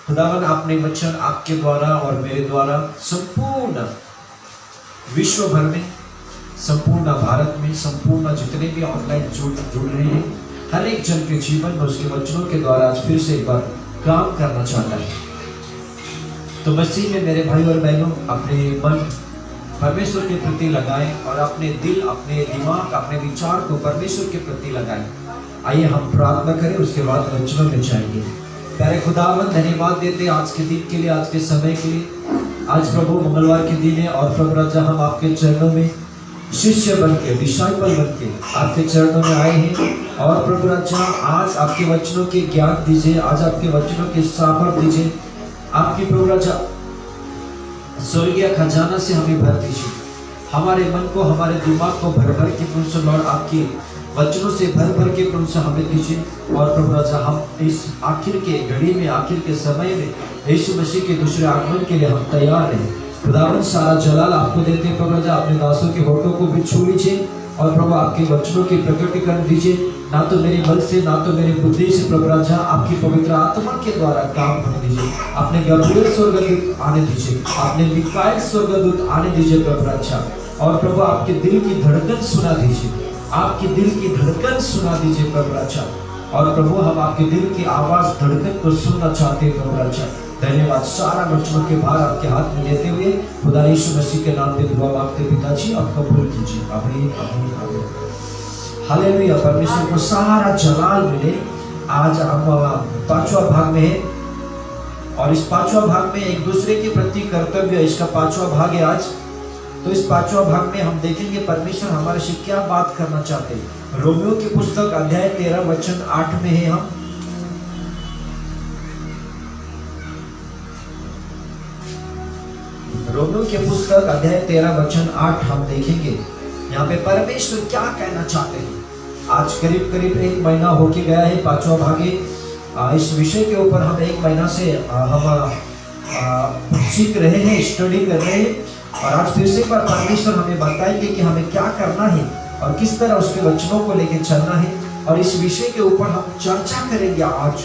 खुदावन आपने वचन आपके द्वारा और मेरे द्वारा संपूर्ण विश्व भर में, संपूर्ण भारत में, संपूर्ण जितने भी ऑनलाइन जुड़ रहे हैं, हर एक जन के जीवन में उसके वचनों के द्वारा आज फिर से एक बार काम करना चाहता है। तो मसीह में मेरे भाई और बहनों, अपने मन परमेश्वर के प्रति लगाएं और अपने दिल, अपने दिमाग, अपने विचार को परमेश्वर के प्रति लगाएं। आइए हम प्रार्थना करें, उसके बाद वचनों में जाएंगे। प्यारे खुदावन, धन्यवाद देते आज के दिन के लिए, आज के समय के लिए। आज प्रभु मंगलवार के दिन है और प्रभु राजा हम आपके चरणों में शिष्य बन के, डिसाइपल बन के आपके चरणों में आए हैं। और प्रभु राजा आज आपके वचनों के ज्ञान दीजिए, आज आपके वचनों के सामर्थ दीजिए। आपकी प्रभु राजा स्वर्गीय खजाना से हमें भर दीजिए। हमारे मन को, हमारे दिमाग को भर भर के प्रभु से लॉर्ड आपके वचनों से भर भर के प्रभु से हमें दीजिए। और प्रभु राजा हम इस आखिर के घड़ी में, आखिर के समय में यीशु मसीह के दूसरे आगमन के लिए हम तैयार हैं। खुदावन सारा जलाल आपको देते हैं प्रभु राजा, अपने दासों के होठों को भी छू लीजिए और प्रभु आपके वचनों की प्रकटीकरण दीजिए। ना तो मेरे बल से, ना तो मेरी बुद्धि से प्रभु राजा, आपकी पवित्र आत्मा के द्वारा काम कर दीजिए। अपने गब्रिएल स्वर्गदूत आने दीजिए, अपने मिकाएल स्वर्गदूत आने दीजिए प्रभु राजा। और प्रभु आपके दिल की धड़कन सुना दीजिए, आपके दिल की धड़कन सुना दीजिए प्रभु राजा। और प्रभु हम आपके दिल की आवाज, धड़कन को सुनना चाहते हैं प्रभु राजा। धन्यवाद। सारा वचनों के भार आपके हाथ में लेते हुए खुदा यीशु मसीह के नाम पे दुआ मांगते पिताजी, आप कबूल कीजिए। आमीन, आमीन, आमीन। हालेलुया। परमेश्वर को सारा जलाल मिले। आज हम पांचवा भाग में है और इस पांचवा भाग में एक दूसरे के प्रति कर्तव्य, इसका पांचवा भाग है आज। तो इस पांचवा भाग में हम देखेंगे परमेश्वर हमारे से क्या बात करना चाहते हैं। रोमियो की पुस्तक अध्याय 13 वचन 8 में है हम। रोमियो की पुस्तक अध्याय 13 वचन 8 हम देखेंगे। यहाँ पे परमेश्वर क्या कहना चाहते हैं। आज करीब करीब 1 महीना होके गया है, पांचवा भाग है। इस विषय के ऊपर हम 1 महीना से हम सीख रहे हैं, स्टडी कर रहे हैं। और आज फिर से परमेश्वर हमें बताएंगे कि हमें क्या करना है और किस तरह उसके वचनों को लेकर चलना है। और इस विषय के ऊपर हम चर्चा करेंगे आज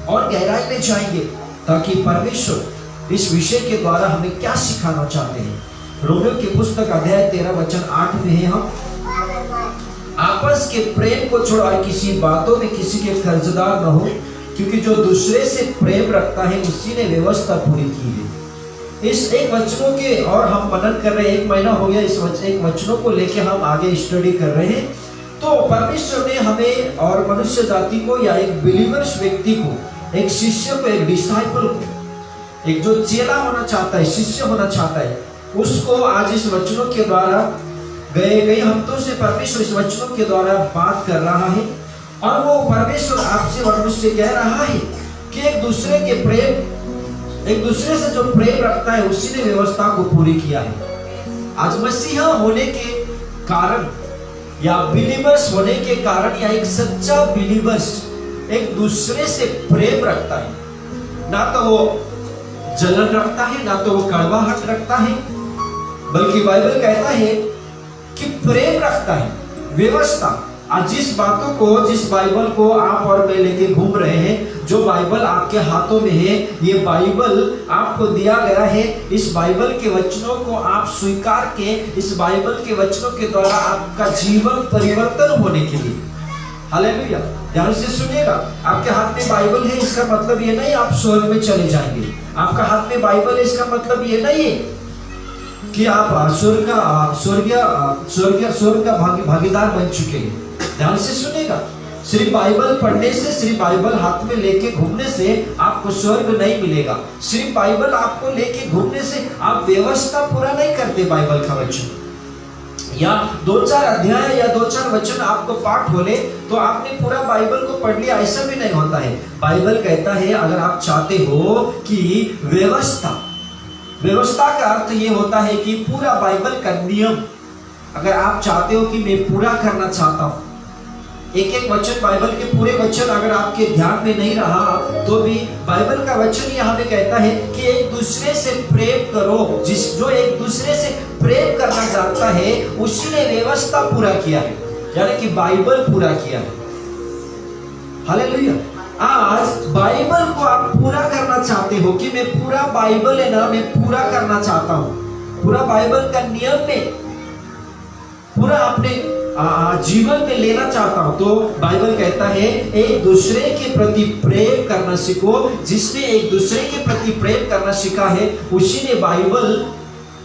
और गहराई में जाएंगे, ताकि परमेश्वर इस विषय के द्वारा हमें क्या सिखाना चाहते हैं। रोमियो की पुस्तक अध्याय 13 वचन 8 में है हम। आपस के प्रेम को छोड़ो और किसी बातों में किसी के कर्जदार न हो, क्योंकि जो दूसरे से प्रेम रखता है उसी ने व्यवस्था पूरी की है। इस एक वचनों के और हम मनन कर रहे हैं। 1 महीना हो गया इस एक वचनों को लेके हम आगे स्टडी कर रहे हैं। तो परमेश्वर ने हमें और मनुष्य जाति को, या एक बिलीवर्स व्यक्ति को, एक शिष्य को, एक डिसाइपल को, एक जो चेला होना चाहता है, शिष्य होना चाहता है, उसको आज इस वचनों के द्वारा गए हफ्तों से परमेश्वर इस वचनों के द्वारा बात कर रहा है। और वो परमेश्वर आपसे और मुझसे कह रहा है कि एक दूसरे के प्रेम, एक दूसरे से जो प्रेम रखता है उसी ने व्यवस्था को पूरी किया है। आज मसीहा होने के कारण या बिलीवर्स होने के कारण, या एक सच्चा बिलीवर्स एक दूसरे से प्रेम रखता है। ना तो वो जलन रखता है, ना तो वो कड़वाहट रखता है, बल्कि बाइबल कहता है कि प्रेम रखता है, व्यवस्था। आज जिस बातों को, जिस बाइबल को आप और मैं लेके घूम रहे हैं, जो बाइबल आपके हाथों में है, ये बाइबल आपको दिया गया है। इस बाइबल के वचनों को आप स्वीकार के, इस बाइबल के वचनों के द्वारा आपका जीवन परिवर्तन होने के लिए, हालेलुया, ध्यान से सुनिएगा। आपके हाथ में बाइबल है, इसका मतलब ये नहीं आप स्वर्ग में चले जाएंगे। आपका हाथ में बाइबल है, इसका मतलब ये नहीं है कि आप स्वर्ग का भागीदार बन चुके हैं। ध्यान से सुनेगा। सिर्फ बाइबल पढ़ने से, सिर्फ बाइबल हाथ में लेके घूमने से आपको स्वर्ग नहीं मिलेगा। सिर्फ बाइबल आपको लेके घूमने से आप व्यवस्था पूरा नहीं करते। बाइबल का वचन या 2-4 अध्याय या 2-4 वचन आपको पाठ बोले तो आपने पूरा बाइबल को पढ़ लिया, ऐसा भी नहीं होता है। बाइबल कहता है अगर आप चाहते हो कि व्यवस्था का अर्थ ये होता है कि पूरा बाइबल का नियम, अगर आप चाहते हो कि मैं पूरा करना चाहता हूं, एक एक वचन, बाइबल के पूरे वचन अगर आपके ध्यान में नहीं रहा तो भी बाइबल का वचन यहाँ पे कहता है कि एक दूसरे से प्रेम करो। जो एक दूसरे से प्रेम करना चाहता है उसी ने व्यवस्था पूरा किया है, यानी कि बाइबल पूरा किया है। हालेलुया। आज बाइबल को आप पूरा करना चाहते हो कि मैं पूरा बाइबल है ना, मैं पूरा करना चाहता हूं, पूरा बाइबल का नियम में पूरा अपने जीवन में लेना चाहता हूं, तो बाइबल कहता है एक दूसरे के प्रति प्रेम करना सीखो। जिसने एक दूसरे के प्रति प्रेम करना सीखा है उसी ने बाइबल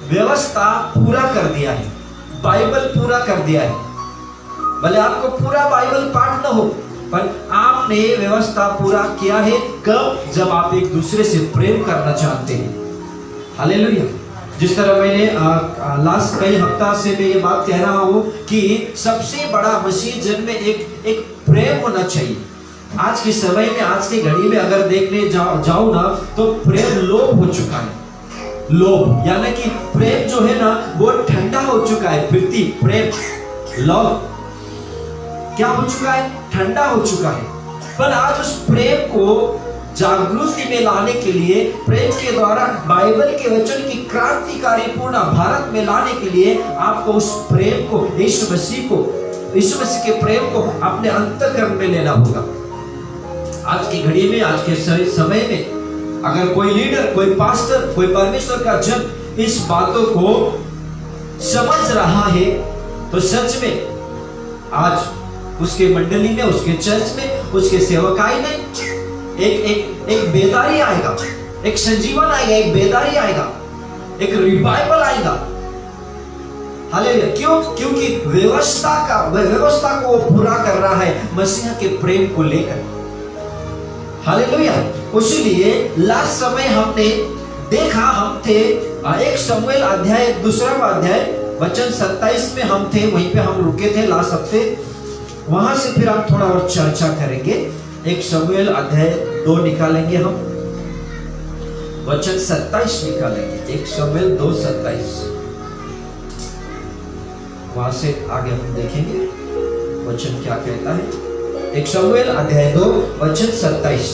व्यवस्था पूरा कर दिया है, बाइबल पूरा कर दिया है। भले आपको पूरा बाइबल पाठ न हो, पर आपने व्यवस्था पूरा किया है। कब? जब आप एक दूसरे से प्रेम करना चाहते हैं। हालेलुया। जिस तरह मैंने लास्ट कई हफ्ता से मैं ये बात कह रहा हूं कि सबसे बड़ा मसीह जन में एक प्रेम होना चाहिए। आज के समय में, आज की घड़ी में अगर देखने जाओ ना, तो प्रेम लोभ हो चुका है। लोभ यानी कि प्रेम जो है ना वो ठंडा हो चुका है। प्रीति, प्रेम, लव क्या हो चुका है? ठंडा हो चुका है। पर आज उस प्रेम को जागृति में लाने के लिए, प्रेम के द्वारा बाइबल के वचन की क्रांतिकारी पूर्ण भारत में लाने के लिए आपको उस प्रेम को, यीशु मसीह के प्रेम को अपने अंतःकरण में लेना होगा। आज की घड़ी में, आज के समय में अगर कोई लीडर, कोई पास्टर, कोई परमेश्वर का जन इस बातों को समझ रहा है तो सच में आज उसके मंडली में, उसके चर्च में, उसके सेवकाई में एक बेदारी आएगा, एक संजीवन आएगा, एक बेदारी आएगा, एक रिवाइवल आएगा। हालेलुया। क्यों? क्योंकि व्यवस्था को पूरा कर रहा है मसीह के प्रेम को लेकर। हालेलुया। उसीलिए लास्ट समय हमने देखा, हम थे 1 शमूएल अध्याय 2 वचन 27 में हम थे, वहीं पे हम रुके थे लास्ट हफ्ते। वहां से फिर हम थोड़ा और चर्चा करेंगे। 1 शमूएल अध्याय 2 निकालेंगे हम, वचन 27 निकालेंगे। 1 शमूएल 2:27, वहां से आगे हम देखेंगे वचन क्या कहता है। 1 शमूएल अध्याय 2 वचन 27।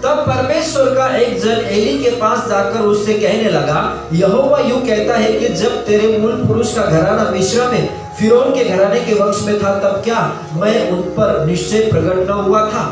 तब परमेश्वर का एक जन एली के पास जाकर उससे कहने लगा, यहोवा यूं कहता है कि जब तेरे मूल पुरुष का घराना मिस्र में फिरौन के घराने के वंश में था, तब क्या मैं उन पर निश्चय प्रकट न हुआ था?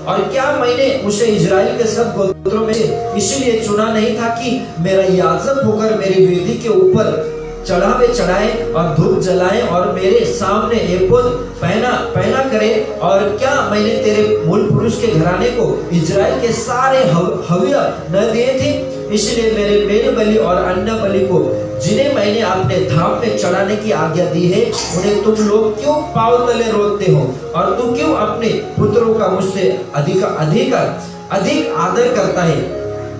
और क्या मैंने उसे इजराइल के सब गोत्रों में इसलिए चुना नहीं था कि मेरा याजक होकर मेरी वेदी के ऊपर चढ़ावे चढ़ाए और धूप जलाए और मेरे सामने एपोद पहना करे? और क्या मैंने तेरे मूल पुरुष के घराने को इजराइल के सारे हव्य न दिए थे? इसलिए मेरे मेल बलि और अन्न बलि को जिन्हें मैंने अपने धाम में चढ़ाने की आज्ञा दी है, उन्हें तुम लोग क्यों पांव तले रोकते हो? और तुम क्यों अपने पुत्रों का मुझसे अधिक आदर करता है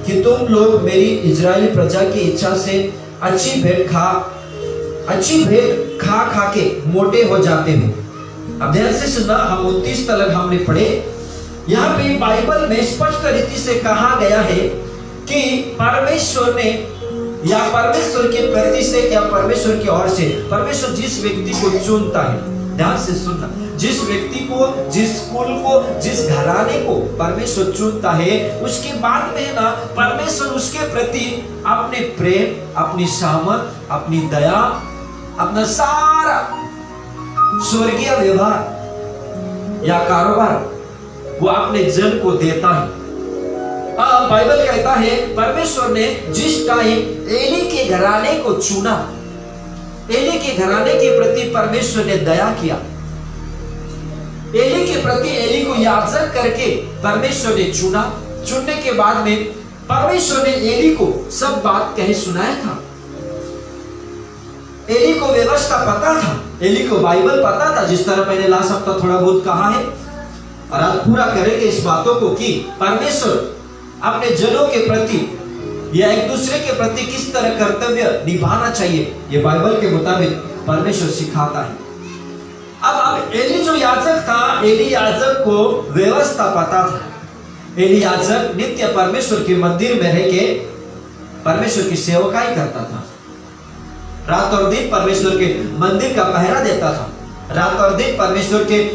कि तुम लोग मेरी इजरायली प्रजा की इच्छा से अच्छी भेंट खा के मोटे हो जाते हो? अब ध्यान से सुनना, हम 29 तक हमने पढ़े। यहाँ पे बाइबल में स्पष्ट रीति से कहा गया है कि परमेश्वर ने, या परमेश्वर के प्रति से, या परमेश्वर की ओर से, परमेश्वर जिस व्यक्ति को चुनता है, ध्यान से सुनना, जिस व्यक्ति को, जिस कुल को, जिस घराने को परमेश्वर चुनता है, उसके बाद में ना परमेश्वर उसके प्रति अपने प्रेम, अपनी सामर्थ, अपनी दया, अपना सारा स्वर्गीय व्यवहार या कारोबार वो अपने जन को देता है। बाइबल कहता है परमेश्वर ने जिस टाइम एली के घराने को चुना, एली के घराने के प्रति परमेश्वर ने दया किया। एली के प्रति, एली को याजक करके परमेश्वर ने चुना। चुनने के बाद में परमेश्वर ने एली को सब बात कहे सुनाया था। एली को व्यवस्था पता था, एली को बाइबल पता था, जिस तरह मैंने लास्ट हफ्ता थोड़ा बहुत कहा है, और आज पूरा करेंगे इस बातों को कि परमेश्वर अपने जनों के प्रति या एक दूसरे के प्रति किस तरह कर्तव्य निभाना चाहिए, ये बाइबल के मुताबिक परमेश्वर सिखाता है। अब एली जो याजक था, एली याजक को व्यवस्था पता था। एली याजक नित्य परमेश्वर के मंदिर में रह के परमेश्वर की सेवकाई करता था। रात और दिन परमेश्वर के मंदिर का पहरा देता था। रात और दिन परमेश्वर के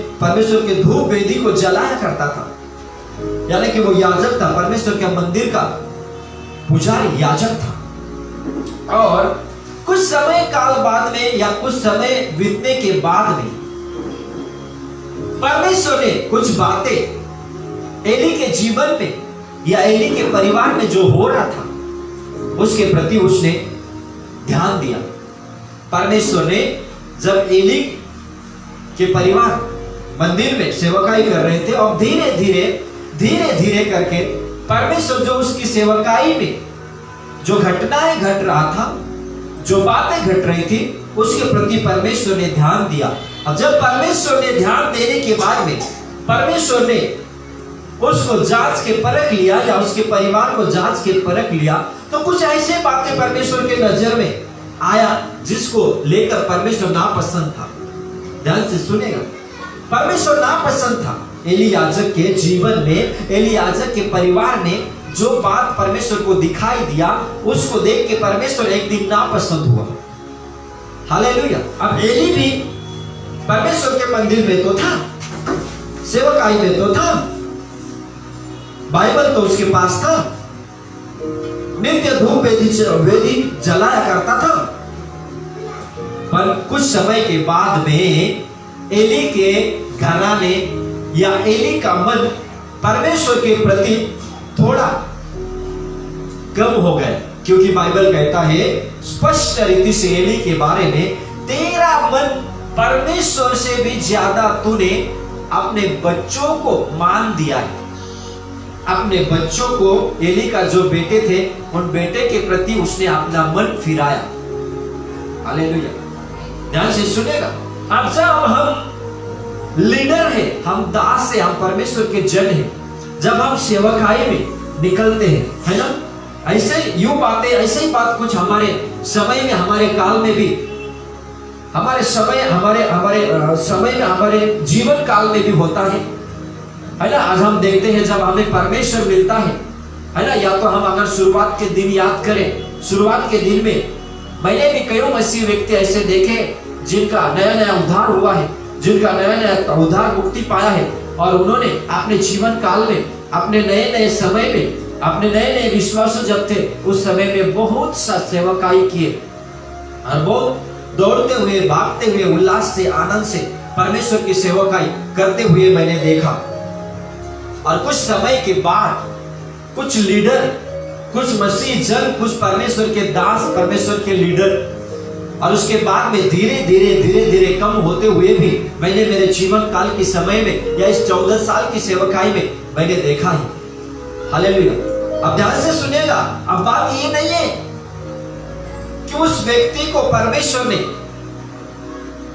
धूप वेदी को जलाया करता था। यानी कि वो याजक था, परमेश्वर के मंदिर का पुजारी याजक था। और कुछ समय काल बाद में, या कुछ समय बीतने के बाद में परमेश्वर ने कुछ बातें एली के जीवन में या एली के परिवार में जो हो रहा था उसके प्रति उसने ध्यान दिया। परमेश्वर ने जब एली के परिवार मंदिर में सेवकाई कर रहे थे और धीरे धीरे करके परमेश्वर जो उसकी सेवकाई में जो घटनाएं घट रहा था, जो बातें घट रही थी, उसके प्रति परमेश्वर ने ध्यान दिया। और जब परमेश्वर ने ध्यान देने के बाद में परमेश्वर ने उसको जांच के परख लिया या उसके परिवार को जांच के परख लिया, तो कुछ ऐसे बातें परमेश्वर के नजर में आया जिसको लेकर परमेश्वर नापसंद था। ध्यान से सुनेगा, परमेश्वर नापसंद था। एली याजक के जीवन में, एली याजक के परिवार ने जो बात परमेश्वर को दिखाई दिया, उसको देख के परमेश्वर एक दिन नापसंद हुआ। हालेलुया। अब एली भी परमेश्वर के मंदिर में तो था, सेवकाई में तो था, बाइबल तो उसके पास था, नित्य धूप वेदी जलाया करता था। पर कुछ समय के बाद में एली के घराने या एली का मन परमेश्वर के प्रति थोड़ा कम हो गया, क्योंकि बाइबल कहता है स्पष्ट रीति से एली के बारे में, तेरा मन परमेश्वर से भी ज्यादा तूने अपने बच्चों को मान दिया है। अपने बच्चों को, एली का जो बेटे थे, उन बेटे के प्रति उसने अपना मन फिराया। हालेलुया। ध्यान से सुनेगा। अब जब हम लीडर है, हम दास है, हम परमेश्वर के जन है, जब हम सेवकाई में निकलते हैं, है ना, ऐसे यूं बातें, ऐसे ही बात कुछ हमारे समय में, हमारे काल में भी, हमारे समय में, हमारे जीवन काल में भी होता है ना। आज हम देखते हैं जब हमें परमेश्वर मिलता है ना, या तो हम अगर शुरुआत के दिन याद करें, शुरुआत के दिन में मैंने भी कई मसीह व्यक्ति ऐसे देखे जिनका नया नया उद्धार हुआ है, जिनका नया नया उद्धार मुक्ति पाया है, और उन्होंने अपने जीवन काल में, अपने नए नए समय में, अपने नए नए विश्वास जब थे, उस समय में बहुत सा सेवकाई किए और बहुत दौड़ते हुए, भागते हुए, उल्लास से, आनंद से परमेश्वर की सेवकाई करते हुए मैंने देखा। और कुछ समय के बाद कुछ लीडर, कुछ मसीह जन, कुछ परमेश्वर के दास, परमेश्वर के लीडर, और उसके बाद में धीरे धीरे कम होते हुए भी मैंने मेरे जीवन काल के समय में या इस 14 साल की सेवकाई में मैंने देखा है। हालेलुया। अब ध्यान से सुनिएगा। अब बात ये नहीं है कि उस व्यक्ति को परमेश्वर ने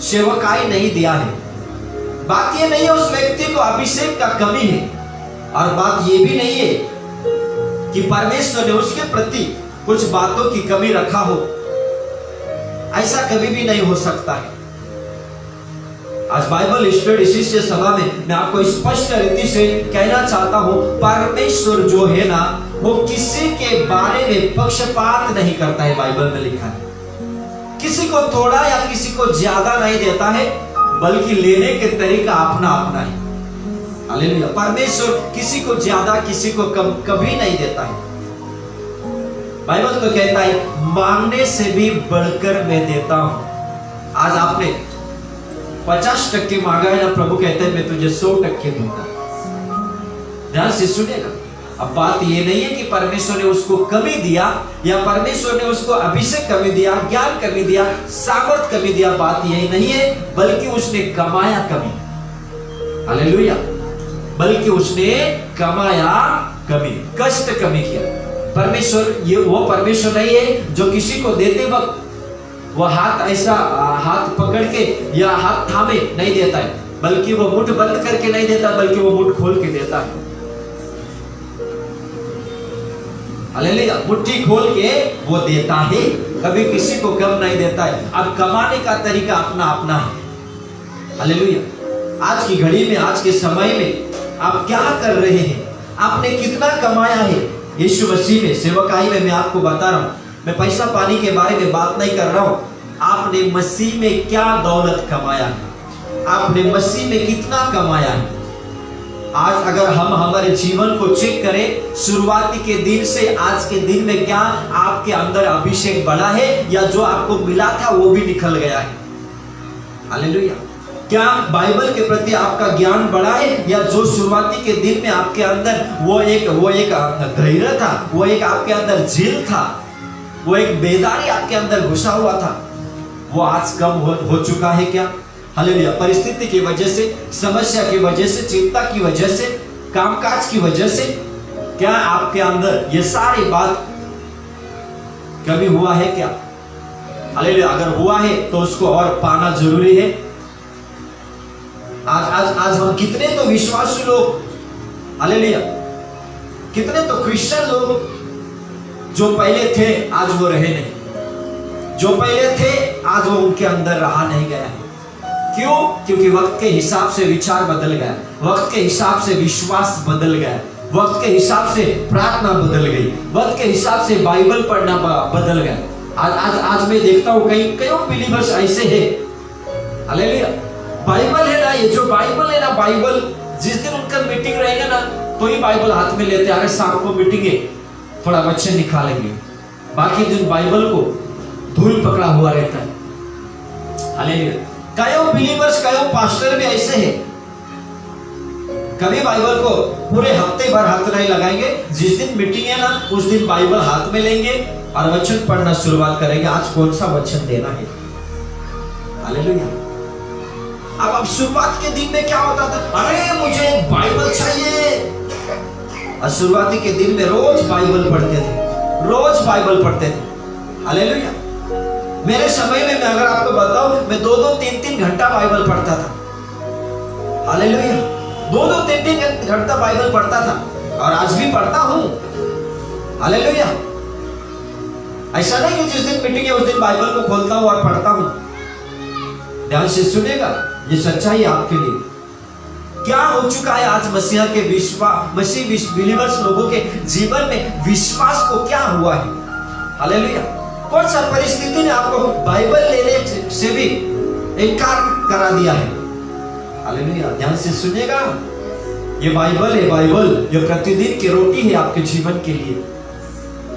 सेवकाई नहीं दिया है, बात ये नहीं है उस व्यक्ति को अभिषेक का कमी है, और बात ये भी नहीं है कि परमेश्वर ने उसके प्रति कुछ बातों की कमी रखा हो। ऐसा कभी भी नहीं हो सकता है। आज बाइबल स्टडी शिष्य सभा में मैं आपको स्पष्ट रीति से कहना चाहता हूं, परमेश्वर जो है ना, वो किसी के बारे में पक्षपात नहीं करता है। बाइबल में लिखा है किसी को थोड़ा या किसी को ज्यादा नहीं देता है, बल्कि लेने के तरीका अपना अपना है। हालेलुया। परमेश्वर किसी को ज्यादा, किसी को कम कभी नहीं देता है। बाइबल तो कहता है मांगने से भी बढ़कर मैं देता हूं। आज आपने 50% मांगा है ना, प्रभु कहते हैं मैं तुझे 100% दूंगा। ध्यान से सुनेगा। अब बात ये नहीं है कि परमेश्वर ने उसको कमी दिया या परमेश्वर ने उसको अभिषेक कमी दिया, ज्ञान कमी दिया, सामर्थ कमी दिया, बात यही नहीं है, बल्कि उसने कमाया कमी। हालेलुया। बल्कि उसने कमाया कमी, कष्ट कमी किया। परमेश्वर ये वो परमेश्वर नहीं है जो किसी को देते वक्त वो हाथ ऐसा हाथ पकड़ के या हाथ थामे नहीं देता है, बल्कि वो मुट्ठ बंद करके नहीं देता, बल्कि वो मुट्ठ खोल के देता है। हालेलुया। मुट्ठी खोल के वो देता है, कभी किसी को कम नहीं देता है। अब कमाने का तरीका अपना अपना है। हालेलुया। आज की घड़ी में, आज के समय में आप क्या कर रहे हैं? आपने कितना कमाया है? यीशु मसीह में, सेवकाई में मैं आपको बता रहा हूं, मैं पैसा पानी के बारे में बात नहीं कर रहा हूं। आपने मसीह में क्या दौलत कमाया है? आपने मसीह में कितना कमाया है? आज अगर हम हमारे जीवन को चेक करें, शुरुआती के दिन से आज के दिन में क्या आपके अंदर अभिषेक बढ़ा है, या जो आपको मिला था वो भी निकल गया है? हालेलुया। क्या बाइबल के प्रति आपका ज्ञान बढ़ा है, या जो शुरुआती के दिन में आपके अंदर वो एक धैर्य था, वो एक आपके अंदर झील था, वो एक बेदारी आपके अंदर घुसा हुआ था, वो आज कम हो चुका है क्या? हालेलुया। परिस्थिति की वजह से, समस्या की वजह से, चिंता की वजह से, कामकाज की वजह से क्या आपके अंदर ये सारी बात कभी हुआ है क्या? हालेलुया। अगर हुआ है तो उसको और पाना जरूरी है। आज हम कितने तो विश्वासी लोग, हालेलुया, कितने तो क्रिश्चियन लोग जो पहले थे आज वो रहे नहीं, जो पहले थे आज वो उनके अंदर रहा नहीं गया। क्यों? क्योंकि वक्त के हिसाब से विचार बदल गया, वक्त के हिसाब से विश्वास बदल गया, वक्त के हिसाब से प्रार्थना बदल गई, वक्त के हिसाब से बाइबल पढ़ना बदल गया। आज मैं देखता हूँ कई बिलीवर्स ऐसे हैं, हालेलुया, बाइबल है ना, ये जो बाइबल है ना, बाइबल जिस दिन उनका मीटिंग रहेगा ना तो ही बाइबल हाथ में लेते, अरे शाम को मीटिंग है थोड़ा वचन निकालेंगे, बाकी दिन बाइबल को धूल पकड़ा हुआ रहता है। हालेलुया। कई बिलीवर्स, कई पास्टर भी ऐसे हैं, कभी बाइबल को पूरे हफ्ते भर हाथ नहीं लगाएंगे, जिस दिन मीटिंग है ना उस दिन बाइबल हाथ में लेंगे और वचन पढ़ना शुरुआत करेंगे, आज कौन सा वचन देना है। हालेलुया। अब शुरुआत के दिन में क्या होता था, अरे मुझे बाइबल चाहिए, और शुरुआती के दिन में रोज बाइबल पढ़ते थे, रोज बाइबल पढ़ते थे। हालेलुया। मेरे समय में मैं अगर आपको बताऊं, मैं 2-2, 3-3 घंटा बाइबल पढ़ता था। हालेलुया। 2-2, 3-3 घंटा बाइबल पढ़ता था, और आज भी पढ़ता हूं। हालेलुया। ऐसा नहीं कि जिस दिन मीटिंग है उस दिन बाइबल को खोलता हूं और पढ़ता हूं। ध्यान से सुनिएगा, ये सच्चाई आपके लिए। क्या हो चुका है आज मसीहा के मसीह बिलीवर्स लोगों के जीवन में, विश्वास को क्या हुआ है? हालेलुया। कौन सा परिस्थिति ने आपको बाइबल लेने से भी इनकार करा दिया है? हालेलुया। ध्यान से सुनिएगा, ये बाइबल है, बाइबल ये प्रतिदिन की रोटी है आपके जीवन के लिए,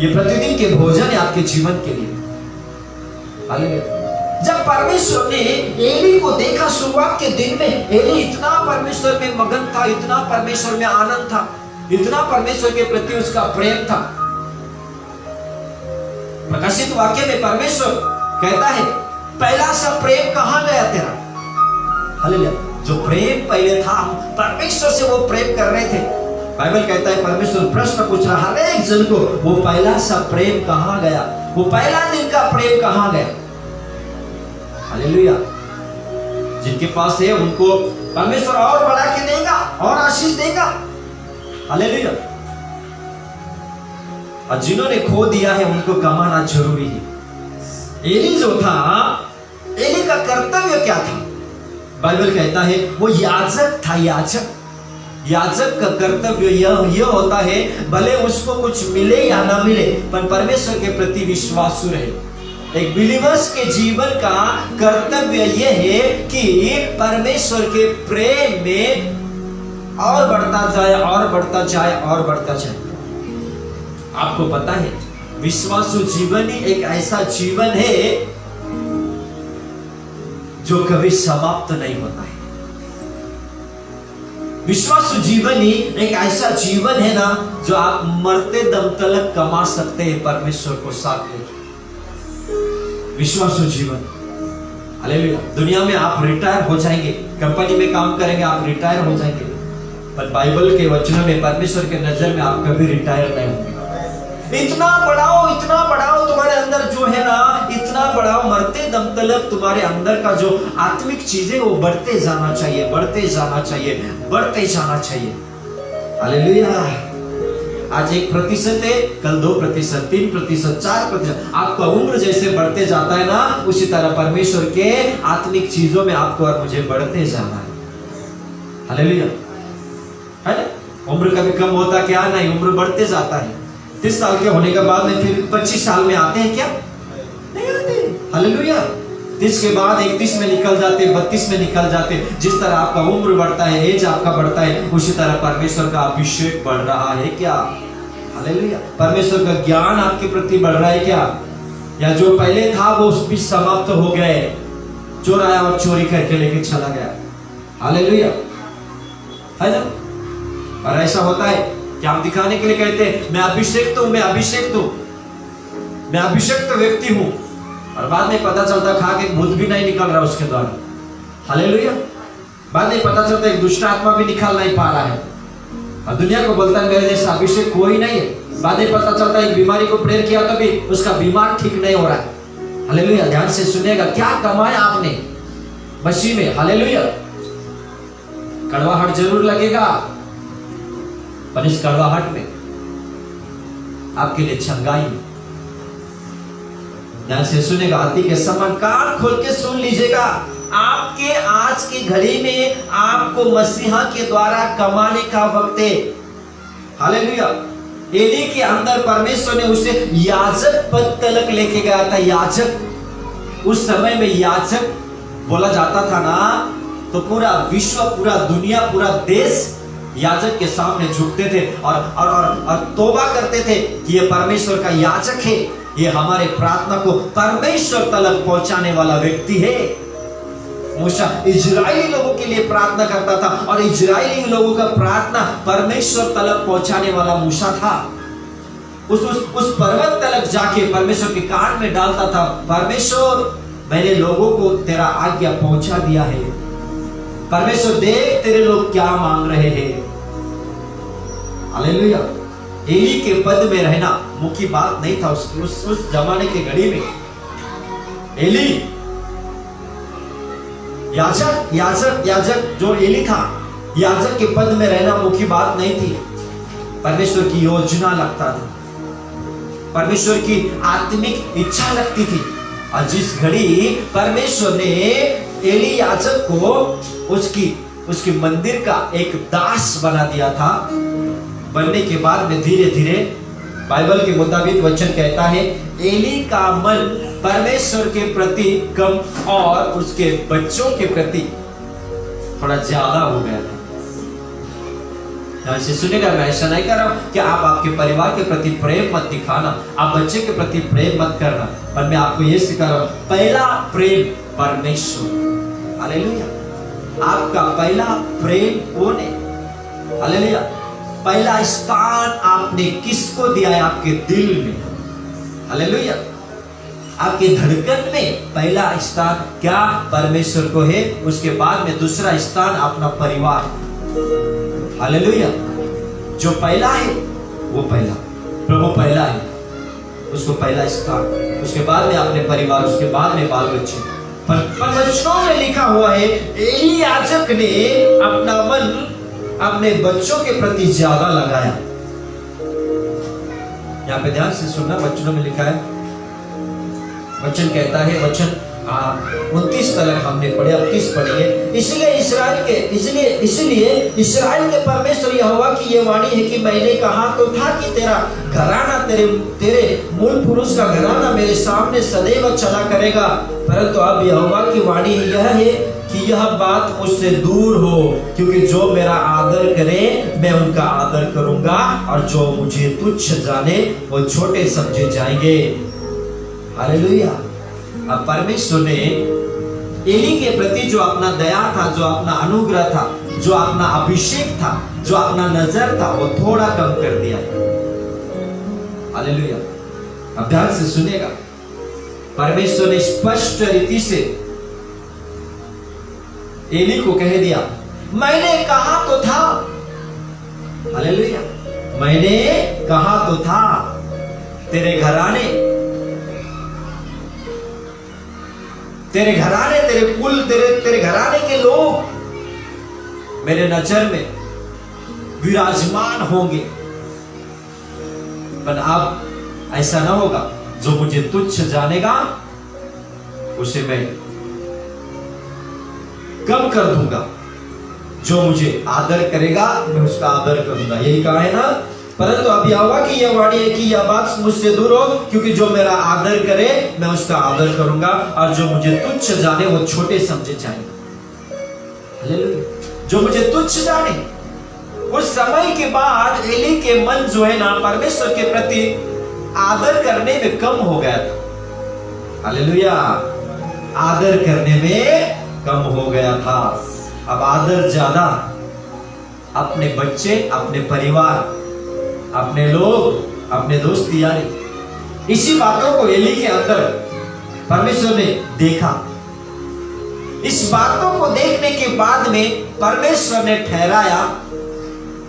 ये प्रतिदिन के भोजन है आपके जीवन के लिए। हालेलुया। जब परमेश्वर ने एली को देखा शुरुआत के दिन में, एली इतना परमेश्वर में मगन था, इतना परमेश्वर में आनंद था, इतना परमेश्वर के प्रति उसका प्रेम था। प्रकाशित वाक्य में परमेश्वर कहता है, पहला सा प्रेम कहां गया तेरा? हालेलुया। जो प्रेम पहले था, परमेश्वर से वो प्रेम कर रहे थे। बाइबल कहता है परमेश्वर प्रश्न पूछ रहा हर एक जन को, वो पहला सा प्रेम कहां गया? वो पहला दिन का प्रेम कहां गया? हालेलुया। जिनके पास है उनको परमेश्वर और बढ़ा के देगा और आशीष देगा। हालेलुया। और जिन्होंने खो दिया है उनको कमाना जरूरी है। एली जो था, एली का कर्तव्य क्या था? बाइबल कहता है वो याजक था, याजक। याजक का कर्तव्य यह होता है, भले उसको कुछ मिले या ना मिले, पर परमेश्वर के प्रति विश्वासु रहे। एक बिलीवर्स के जीवन का कर्तव्य यह है कि परमेश्वर के प्रेम में और बढ़ता जाए, और बढ़ता जाए, और बढ़ता जाए। आपको पता है, विश्वासु जीवन ही एक ऐसा जीवन है जो कभी समाप्त नहीं होता है। विश्वासु जीवन ही एक ऐसा जीवन है ना, जो आप मरते दम तक कमा सकते हैं परमेश्वर को साथ लेकर। विश्वासु जीवन, हालेलुया। दुनिया में आप रिटायर हो जाएंगे, कंपनी में काम करेंगे, आप रिटायर हो जाएंगे, पर बाइबल के वचनों में, परमेश्वर के नजर में आप कभी रिटायर नहीं होंगे। इतना बढ़ाओ तुम्हारे अंदर जो है ना, इतना बढ़ाओ, मरते दम तक तुम्हारे अंदर का जो आत्मिक चीजें वो बढ़ते जाना चाहिए, बढ़ते जाना चाहिए, बढ़ते जाना चाहिए। हालेलुया। आज 1% है, कल 2%, 3%, 4%। आपका उम्र जैसे बढ़ते जाता है ना, उसी तरह परमेश्वर के आत्मिक चीजों में आपको और मुझे बढ़ते जाना है। हालेलुया। है ना? उम्र कभी कम होता क्या? नहीं, उम्र बढ़ते जाता है। 30 साल के होने के बाद में फिर 25 साल में आते हैं क्या? नहीं आते। हालेलुया। 30 के बाद 31 में निकल जाते, 32 में निकल जाते। जिस तरह आपका उम्र बढ़ता है, एज आपका बढ़ता है, उसी तरह परमेश्वर का अभिषेक बढ़ रहा है क्या? हालेलुया। परमेश्वर का ज्ञान आपके प्रति बढ़ रहा है क्या? या जो पहले था वो भी समाप्त हो गए, चोर आया और चोरी करके लेके चला गया। हालेलुया, है ना। और ऐसा होता है कि हम दिखाने के लिए कहते हैं मैं अभिषेक्त हूं, मैं अभिषेक्त हूं, मैं अभिषेक्त व्यक्ति हूं, और बाद में पता चलता खा के भूत भी नहीं निकल रहा उसके द्वारा। हालेलुया। बाद में पता चलता एक दुष्ट आत्मा भी निकाल नहीं पा रहा है, और दुनिया को बोलता है मेरे जैसा अभिषेक कोई नहीं है। बाद में पता चलता है एक बीमारी को प्रेयर किया तो भी उसका बीमार ठीक नहीं हो रहा है। हालेलुया। ध्यान से सुनिएगा, क्या कमाया आपने मसीह में। हालेलुया। कड़वाहट जरूर लगेगा, पर इस कड़वाहट में आपके लिए चंगाई। ध्यान से सुनेगा, हाथी के समान कान खोल के सुन लीजिएगा। आपके आज की घड़ी में आपको मसीहा के द्वारा कमाने का वक्त है। हालेलुया। एली के अंदर परमेश्वर ने उसे याजक पद तलक लेके गया था। याजक, उस समय में याजक बोला जाता था ना, तो पूरा विश्व, पूरा दुनिया, पूरा देश याजक के सामने झुकते थे और तौबा करते थे कि ये परमेश्वर का याजक है, ये हमारे प्रार्थना को परमेश्वर तलक पहुंचाने वाला व्यक्ति है। मूसा इजरायली लोगों के लिए प्रार्थना करता था, और इजरायली लोगों का प्रार्थना परमेश्वर तलक पहुंचाने वाला मूसा था। उस पर्वत तलक जाके परमेश्वर के कान में डालता था, परमेश्वर मैंने लोगों को तेरा आज्ञा पहुंचा दिया है, परमेश्वर देख तेरे लोग क्या मांग रहे हैं। हालेलुया। एली के पद में रहना मुख्य बात नहीं था उस जमाने के घड़ी में। एली याजक जो एली था, याजक के पद में रहना मुख्य बात नहीं थी। परमेश्वर की योजना लगता था, परमेश्वर की आत्मिक इच्छा लगती थी। और जिस घड़ी परमेश्वर ने एली याजक को उसकी मंदिर का एक दास बना दिया था, बनने के बाद में धीरे धीरे बाइबल के मुताबिक वचन कहता है एली का मन परमेश्वर के प्रति कम और उसके बच्चों के प्रति थोड़ा ज्यादा हो गया था। ऐसे सुनेगा, मैं ऐसा नहीं कर रहा हूं कि आप आपके परिवार के प्रति प्रेम मत दिखाना, आप बच्चे के प्रति प्रेम मत करना, पर मैं आपको यह सिखा रहा हूं, पहला प्रेम परमेश्वर। हालेलुया। आपका पहला प्रेम कौन है? हालेलुया। पहला स्थान आपने किसको दिया है? आपके दिल में। हालेलुया। आपके धड़कन में पहला स्थान क्या? परमेश्वर को है। उसके बाद में दूसरा स्थान अपना परिवार। हालेलुया। जो पहला है वो पहला, प्रभु पहला है, उसको पहला स्थान, उसके बाद में अपने परिवार, उसके बाद में बाल बच्चे। पर वचनों में लिखा हुआ है एली याजक ने अपना मन अपने बच्चों के प्रति ज्यादा लगाया। यहाँ पे ध्यान से सुनना, वचनों में लिखा है, वचन कहता है, वचन 29 तक हमने पढ़े, अब 30 पढ़िए। इसलिए इस्राएल के परमेश्वर यहोवा की ये वाणी है कि मैंने कहा तो था कि तेरा घराना, तेरे मूल पुरुष का घराना मेरे सामने सदैव चला करेगा, परंतु अब यहोवा की वाणी यह है कि यह बात मुझसे दूर हो, क्योंकि जो मेरा आदर करे मैं उनका आदर करूंगा, और जो मुझे तुच्छ जाने वो छोटे समझे जाएंगे। हालेलुया। अब परमेश्वर ने एली के प्रति जो अपना दया था, जो अपना अनुग्रह था, जो अपना अभिषेक था, जो अपना नजर था, वो थोड़ा कम कर दिया। हालेलुया। अब ध्यान से सुनेगा, परमेश्वर ने स्पष्ट रीति से एली को कह दिया, मैंने कहा तो था। हालेलुया। मैंने कहा तो था, तेरे घराने, तेरे कुल, तेरे घराने के लोग मेरे नजर में विराजमान होंगे, पर अब ऐसा ना होगा। जो मुझे तुच्छ जानेगा उसे मैं कम कर दूंगा, जो मुझे आदर करेगा मैं उसका आदर करूंगा। यही कहा है ना, परंतु अब यहोवा की यह वाणी है कि यह बात मुझसे दूर हो, क्योंकि जो मेरा आदर करे मैं उसका आदर करूंगा, और जो मुझे तुच्छ जाने वो छोटे समझे जाएंगे। हालेलुया। जो मुझे तुच्छ जाने। उस समय के बाद एली के मन जो है ना, परमेश्वर के प्रति आदर करने में कम हो गया था। हालेलुया। आदर करने में कम हो गया था। अब आदर ज्यादा, अपने बच्चे, अपने परिवार, अपने लोग, अपने दोस्त यारी, इसी बातों को एली के अंदर परमेश्वर ने देखा। इस बातों को देखने के बाद में परमेश्वर ने ठहराया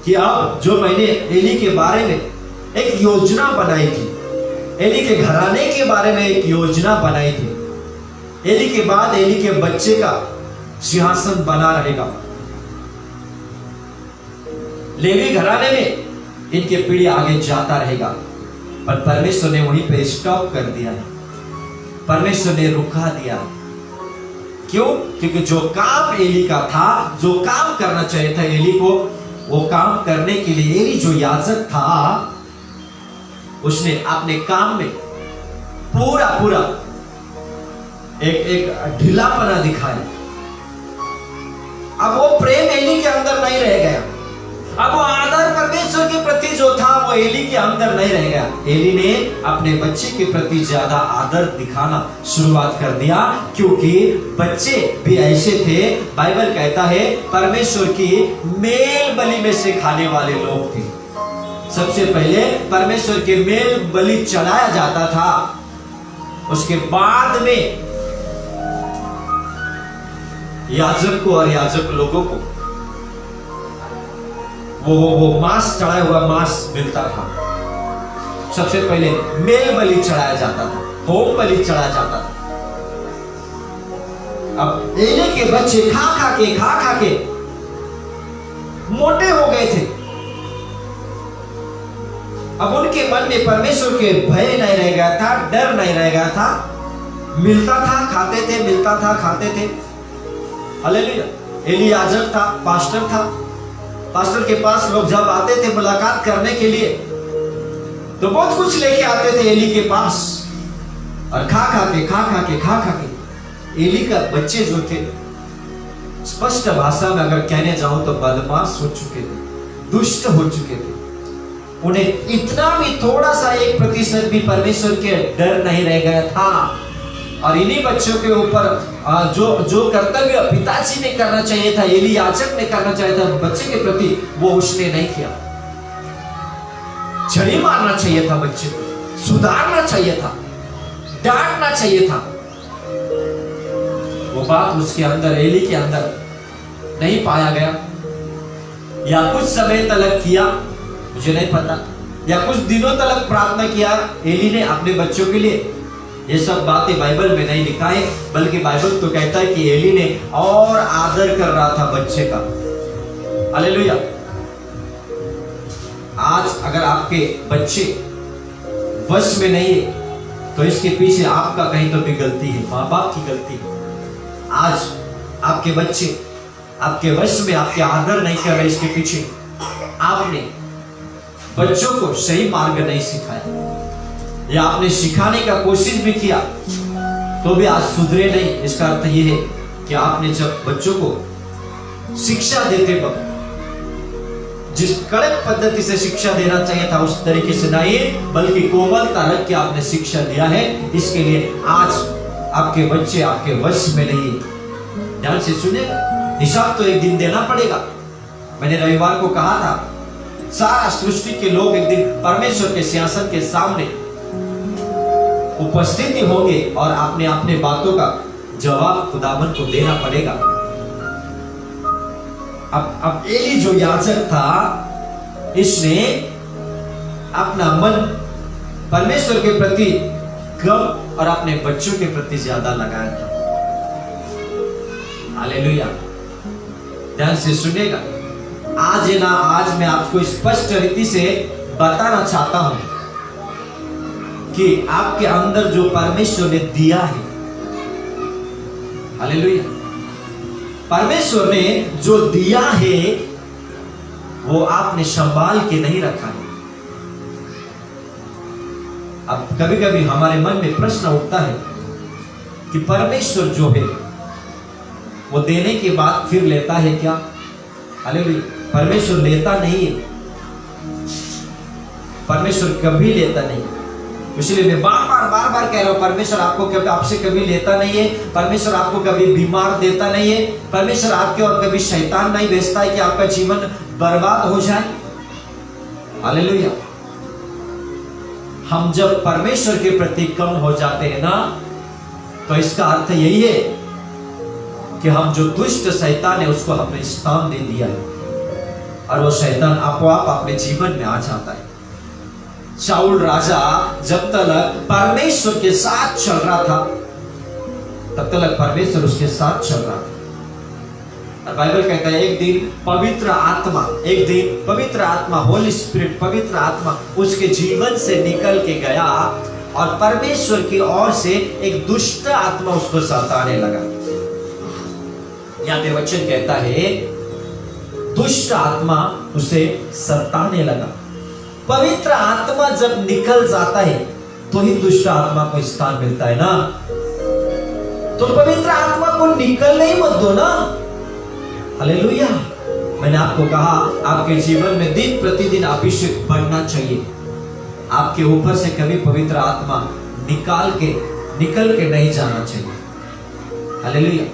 कि अब जो मैंने एली के बारे में एक योजना बनाई थी, एली के घराने के बारे में एक योजना बनाई थी, एली के बाद एली के बच्चे का सिंहासन बना रहेगा, लेवी घराने में इनके पीढ़ी आगे जाता रहेगा। पर परमेश्वर ने वहीं पे स्टॉप कर दिया, परमेश्वर ने रुका दिया। क्यों? क्योंकि जो काम एली का था, जो काम करना चाहिए था एली को, वो काम करने के लिए एली जो याजक था, उसने अपने काम में पूरा एक ढीलापना दिखाया। अब वो प्रेम एली के अंदर नहीं रह गया, अब वो आदर परमेश्वर के प्रति जो था वो एली के अंदर नहीं रह गया। एली ने अपने बच्चे के प्रति ज्यादा आदर दिखाना शुरुआत कर दिया, क्योंकि बच्चे भी ऐसे थे, बाइबल कहता है परमेश्वर की मेल बलि में से खाने वाले लोग थे। सबसे पहले परमेश्वर के मेल बलि चढ़ाया जाता था, उसके बाद में याजक को और याजक लोगों को वो मांस, चढ़ाया हुआ मांस मिलता था। सबसे पहले मेल बलि चढ़ाया जाता था, होम बलि चढ़ाया जाता था। अब एली के बच्चे खा खा के मोटे हो गए थे। अब उनके मन में परमेश्वर के भय नहीं रह गया था, डर नहीं रह गया था। मिलता था खाते थे, मिलता था खाते थे। हालेलुया। एली याजक था, पास्टर था। पास्टर के पास लोग जब आते थे मुलाकात करने के लिए तो बहुत कुछ लेके आते थे एली के पास, और खा खा के एली का बच्चे जो थे, स्पष्ट भाषा में अगर कहने जाऊं तो बदमाश हो चुके थे, दुष्ट हो चुके थे। उन्हें इतना भी थोड़ा सा 1% भी परमेश्वर के डर नहीं रह गया था। और इन्हीं बच्चों के ऊपर जो कर्तव्य पिताजी ने करना चाहिए था, एली याजक ने करना चाहिए था बच्चे के प्रति, वो उसने नहीं किया। छड़ी मारना चाहिए था बच्चे को, सुधारना चाहिए था, डांटना चाहिए था। वो बात उसके अंदर, एली के अंदर नहीं पाया गया, या कुछ समय तक किया, मुझे नहीं पता, या कुछ दिनों तक प्रार्थना किया एली ने अपने बच्चों के लिए। ये सब बातें बाइबल में नहीं लिखा है, बल्कि बाइबल तो कहता है कि एली ने और आदर कर रहा था बच्चे का। हालेलुया। आज अगर आपके बच्चे वश में नहीं है तो इसके पीछे आपका कहीं तो भी गलती है, माँ बाप की गलती है। आज आपके बच्चे आपके वश में, आपके आदर नहीं कर रहे, इसके पीछे आपने बच्चों को सही मार्ग नहीं सिखाया, या आपने सिखाने का कोशिश भी किया तो भी आज सुधरे नहीं। इसका अर्थ यह है कि आपने जब बच्चों को शिक्षा देते वक्त जिस कड़क पद्धति से शिक्षा देना चाहिए था उस तरीके से नहीं, बल्कि कोमलता रख के आपने शिक्षा दिया है। इसके लिए आज आपके बच्चे आपके वश में नहीं। ध्यान से सुनिएगा, हिसाब तो एक दिन देना पड़ेगा। मैंने रविवार को कहा था, सारा सृष्टि के लोग एक दिन परमेश्वर के सिंहासन के सामने उपस्थिति होंगे और आपने अपने बातों का जवाब खुदावन को देना पड़ेगा। अब एली जो याजक था, इसने अपना मन परमेश्वर के प्रति कम और अपने बच्चों के प्रति ज्यादा लगाया था। हालेलुया। ध्यान से सुनिएगा, आज है ना, आज मैं आपको स्पष्ट रीति से बताना चाहता हूं कि आपके अंदर जो परमेश्वर ने दिया है, हालेलुया, परमेश्वर ने जो दिया है वो आपने संभाल के नहीं रखा है। अब कभी कभी हमारे मन में प्रश्न उठता है कि परमेश्वर जो है वो देने के बाद फिर लेता है क्या? हालेलुया। परमेश्वर लेता नहीं है, परमेश्वर कभी लेता नहीं। इसलिए मैं बार बार कह रहा हूं, परमेश्वर आपको कभी आपसे कभी लेता नहीं है, परमेश्वर आपको कभी बीमार देता नहीं है, परमेश्वर आपके और कभी शैतान नहीं भेजता है कि आपका जीवन बर्बाद हो जाए। हालेलुया। हम जब परमेश्वर के प्रति कम हो जाते हैं ना, तो इसका अर्थ यही है कि हम जो दुष्ट शैतान है उसको हमने स्थान दे दिया है और वो शैतान आपो आप अपने जीवन में आ जाता है। शाऊल राजा जब तक परमेश्वर के साथ चल रहा था तब तक परमेश्वर उसके साथ चल रहा था। बाइबल कहता है एक दिन पवित्र आत्मा होली स्पिरिट, पवित्र आत्मा उसके जीवन से निकल के गया और परमेश्वर की ओर से एक दुष्ट आत्मा उसको सताने लगा। यहाँ पे वचन कहता है दुष्ट आत्मा उसे सताने लगा। पवित्र आत्मा जब निकल जाता है तो ही दुष्ट आत्मा को स्थान मिलता है ना। तो पवित्र आत्मा को निकलने ही मत दो ना। हालेलुया। मैंने आपको कहा आपके जीवन में दिन प्रतिदिन अभिषेक बढ़ना चाहिए। आपके ऊपर से कभी पवित्र आत्मा निकल के नहीं जाना चाहिए। हालेलुया।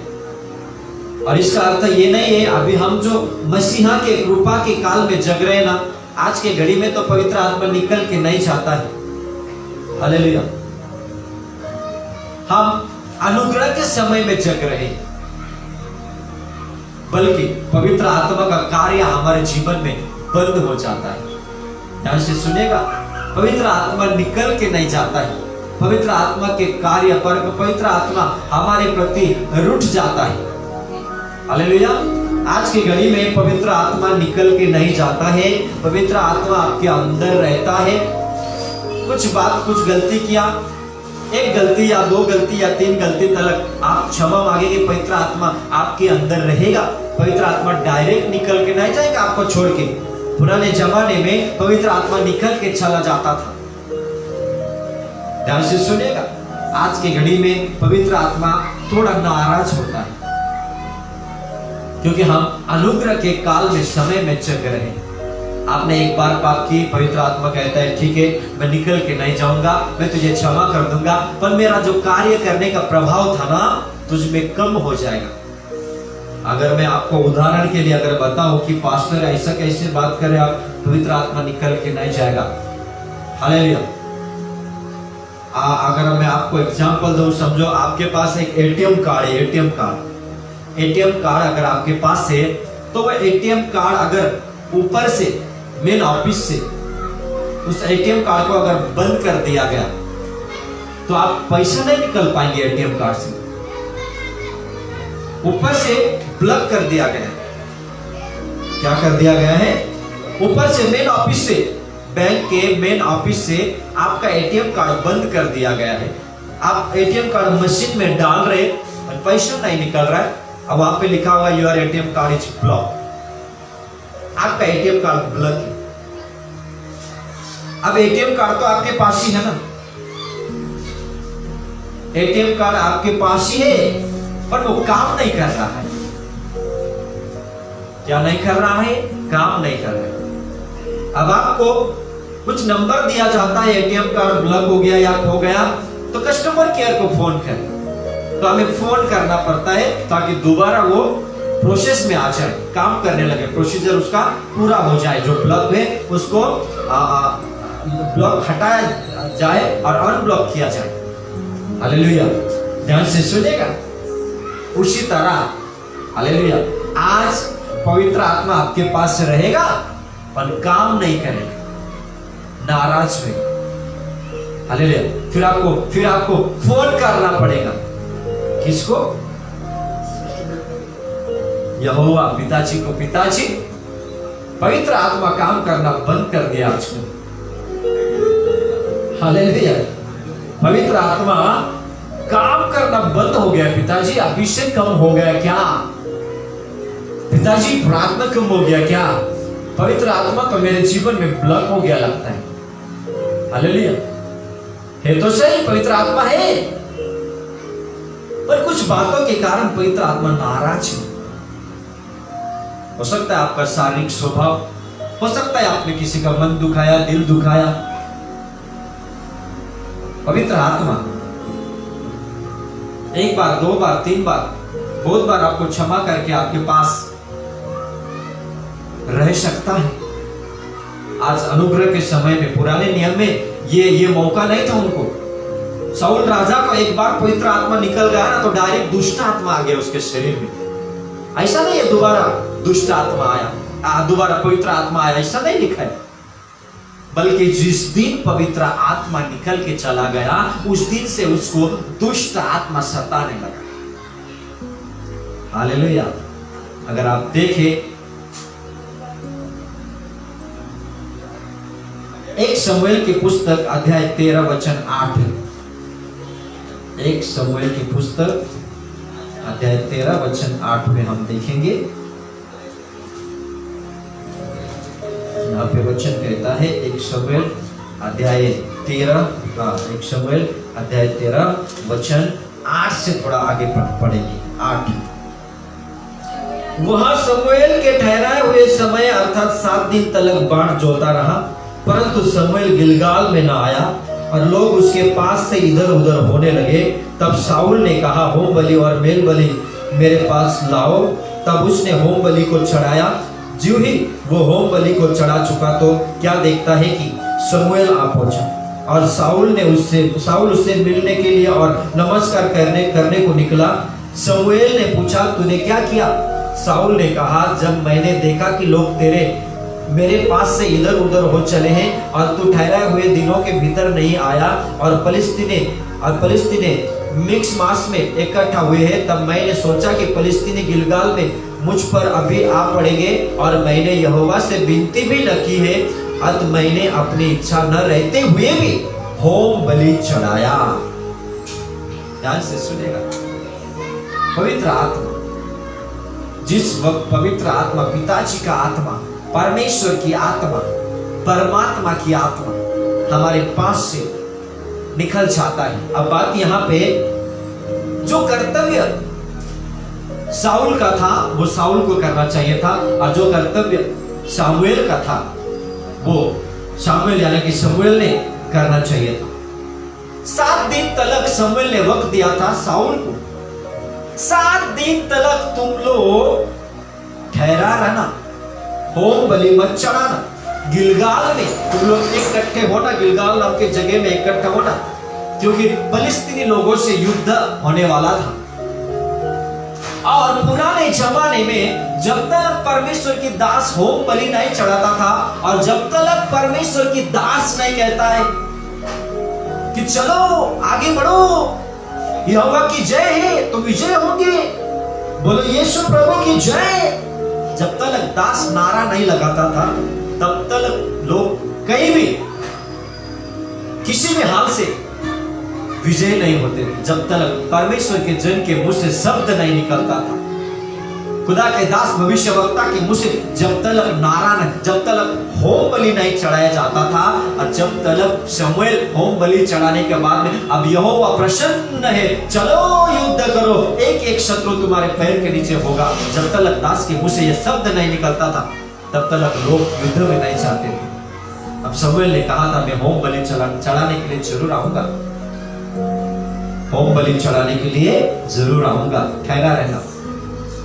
और इसका अर्थ ये नहीं है अभी हम जो मसीहा के कृपा के काल में जग रहे हैं ना, आज के घड़ी में तो पवित्र आत्मा निकल के नहीं जाता है। हालेलुया। हम अनुग्रह के समय में जग रहे हैं, बल्कि पवित्र आत्मा का कार्य हमारे जीवन में बंद हो जाता है। ध्यान से सुनेगा, पवित्र आत्मा निकल के नहीं जाता है। पवित्र आत्मा के कार्य पर पवित्र आत्मा हमारे प्रति रुठ जाता है। हालेलुया। आज की घड़ी में पवित्र आत्मा निकल के नहीं जाता है, पवित्र आत्मा आपके अंदर रहता है। कुछ गलती किया, एक गलती या दो गलती या तीन गलती तक आप क्षमा मांगेंगे, पवित्र आत्मा आपके अंदर रहेगा। पवित्र आत्मा डायरेक्ट निकल के नहीं जाएगा आपको छोड़ के। पुराने जमाने में पवित्र आत्मा निकल के चला जाता था। ध्यान से सुनिएगा, आज की घड़ी में पवित्र आत्मा थोड़ा नाराज होता है क्योंकि हम अनुग्रह के काल में समय में जग रहे हैं। आपने एक बार पाप की, पवित्र आत्मा कहता है ठीक है मैं निकल के नहीं जाऊंगा, मैं तुझे क्षमा कर दूंगा, पर मेरा जो कार्य करने का प्रभाव था ना तुझ में कम हो जाएगा। अगर मैं आपको उदाहरण के लिए अगर बताऊं कि पास्टर ऐसा कैसे बात करे आप, पवित्र आत्मा निकल के नहीं जाएगा। हालेलुया। अगर मैं आपको एग्जांपल दूं, समझो आपके पास एक एटीएम कार्ड है। एटीएम कार्ड अगर आपके पास है तो वह एटीएम कार्ड अगर ऊपर से मेन ऑफिस से उस एटीएम कार्ड को अगर बंद कर दिया गया तो आप पैसा नहीं निकल पाएंगे एटीएम कार्ड से। ऊपर से प्लग कर दिया गया है। क्या कर दिया गया है? ऊपर से मेन ऑफिस से, बैंक के मेन ऑफिस से आपका एटीएम कार्ड बंद कर दिया गया है। आप एटीएम कार्ड मशीन में डाल रहे और पैसा नहीं निकल रहा है। अब वहां पे लिखा हुआ your ATM card is block. आपका एटीएम कार्ड ब्लॉक है। अब एटीएम कार्ड तो आपके पास ही है ना, एटीएम कार्ड आपके पास ही है, पर वो काम नहीं कर रहा है। क्या नहीं कर रहा है? काम नहीं कर रहा है। अब आपको कुछ नंबर दिया जाता है, एटीएम कार्ड ब्लॉक हो गया या खो गया, तो कस्टमर केयर को फोन करें। तो हमें फोन करना पड़ता है ताकि दोबारा वो प्रोसेस में आ जाए, काम करने लगे, प्रोसीजर उसका पूरा हो जाए। जो ब्लॉक है उसको ब्लॉक हटाया जाए और अनब्लॉक किया जाए। हालेलुया। ध्यान से सुनिएगा। उसी तरह हालेलुया, आज पवित्र आत्मा आपके पास रहेगा पर काम नहीं करेगा, नाराज होगा। हालेलुया। फिर आपको फोन करना पड़ेगा। किसको? यहोवा पिताजी को। पिताजी, पवित्र आत्मा काम करना बंद कर दिया आजकल। हालेलुया। पवित्र आत्मा काम करना बंद हो गया। पिताजी अभिषेक कम हो गया क्या? पिताजी प्रार्थना कम हो गया क्या? पवित्र आत्मा तो मेरे जीवन में ब्लॉक हो गया लगता है। हालेलुया। है तो सही, पवित्र आत्मा है, पर कुछ बातों के कारण पवित्र आत्मा नाराज है। हो सकता है आपका शारीरिक स्वभाव, हो सकता है आपने किसी का मन दुखाया, दिल दुखाया, पवित्र आत्मा एक बार, दो बार, तीन बार, बहुत बार आपको क्षमा करके आपके पास रह सकता है। आज अनुग्रह के समय में, पुराने नियम में ये मौका नहीं था उनको। शाऊल राजा को एक बार पवित्र आत्मा निकल गया ना तो डायरेक्ट दुष्ट आत्मा आ गया उसके शरीर में। ऐसा नहीं है दोबारा दुष्ट आत्मा आया, दोबारा पवित्र आत्मा आया, ऐसा नहीं लिखा है। बल्कि जिस दिन पवित्र आत्मा निकल के चला गया उस दिन से उसको दुष्ट आत्मा सताने लगा। हालेलुया। अगर आप देखें 1 शमूएल की पुस्तक अध्याय 13 वचन 8, 1 शमूएल की पुस्तक अध्याय 13 वचन 8 में हम देखेंगे, यहाँ पे वचन कहता है 1 शमूएल अध्याय 13 का 1 शमूएल अध्याय 13 वचन 8 से थोड़ा आगे पढ़ेंगे। 8, वहां शमूएल के ठहराए हुए समय अर्थात 7 दिन तक बाण जोता रहा, परंतु शमूएल गिलगाल में न आया और लोग उसके पास से इधर उधर होने लगे। तब शाऊल ने कहा, होम बलि और मेल बलि मेरे पास लाओ। तब उसने होम बलि को चढ़ाया। ज्यों ही वो होम बलि को चढ़ा चुका तो क्या देखता है कि शमूएल आ पहुंचा और शाऊल उससे मिलने के लिए और नमस्कार करने को निकला। शमूएल ने पूछा, तूने क्या किया? शाऊल ने कहा, जब मैंने देखा कि लोग मेरे पास से इधर उधर हो चले हैं और तू ठहराए हुए दिनों के भीतर नहीं आया और फलिस्तीनी मिक्स मास में इकट्ठा हुए हैं, तब मैंने सोचा कि फलिस्तीनी गिलगाल में मुझ पर अभी आ पड़ेंगे और मैंने यहोवा से विनती भी न की है, अत मैंने अपनी इच्छा न रहते हुए भी होम बलि चढ़ाया। ध्यान से सुनेगा। पवित्र आत्मा, जिस वक्त पवित्र आत्मा, पिताजी का आत्मा, परमेश्वर की आत्मा, परमात्मा की आत्मा हमारे पास से निकल जाता है। अब बात यहां पे जो कर्तव्य शाऊल का था वो शाऊल को करना चाहिए था और जो कर्तव्य शमूएल का था वो शमूएल यानी कि शमूएल ने करना चाहिए था। 7 दिन तक शमूएल ने वक्त दिया था शाऊल को। 7 दिन तक तुम लोग ठहरा रहना, होम बलि मत चढ़ाना, गिलगाल में तुम लोग इकट्ठे होना, गिलगाल नाम के जगह में इकट्ठा होना, क्योंकि फलिस्तीनी लोगों से युद्ध होने वाला था। और पुराने जमाने में जब तक परमेश्वर की दास होम बलि नहीं चढ़ाता था और जब तक परमेश्वर की दास नहीं कहता है कि चलो आगे बढ़ो, यहोवा की जय है तो विजय होंगे, बोलो यीशु प्रभु की जय, जब तक दास नारा नहीं लगाता था तब तक लोग कहीं भी किसी भी हाल से विजय नहीं होते थे। जब तक परमेश्वर के जन के मुंह से शब्द नहीं निकलता था, खुदा के दास भविष्यवक्ता के मुंह से जब तक नारा नहीं, जब तक होम बलि नहीं चढ़ाया जाता था और जब तक शमूएल होम बलि चढ़ाने के बाद में अब यहोवा प्रसन्न है, चलो युद्ध करो, एक एक शत्रु तुम्हारे पैर के नीचे होगा, जब तक दास के मुंह से यह शब्द नहीं निकलता था तब तक लोग युद्ध में नहीं जाते थे। अब शमूएल ने कहा था, मैं होम बलि चढ़ाने के लिए जरूर आऊंगा, होम बलि चढ़ाने के लिए जरूर आऊंगा, ठहरा रहना।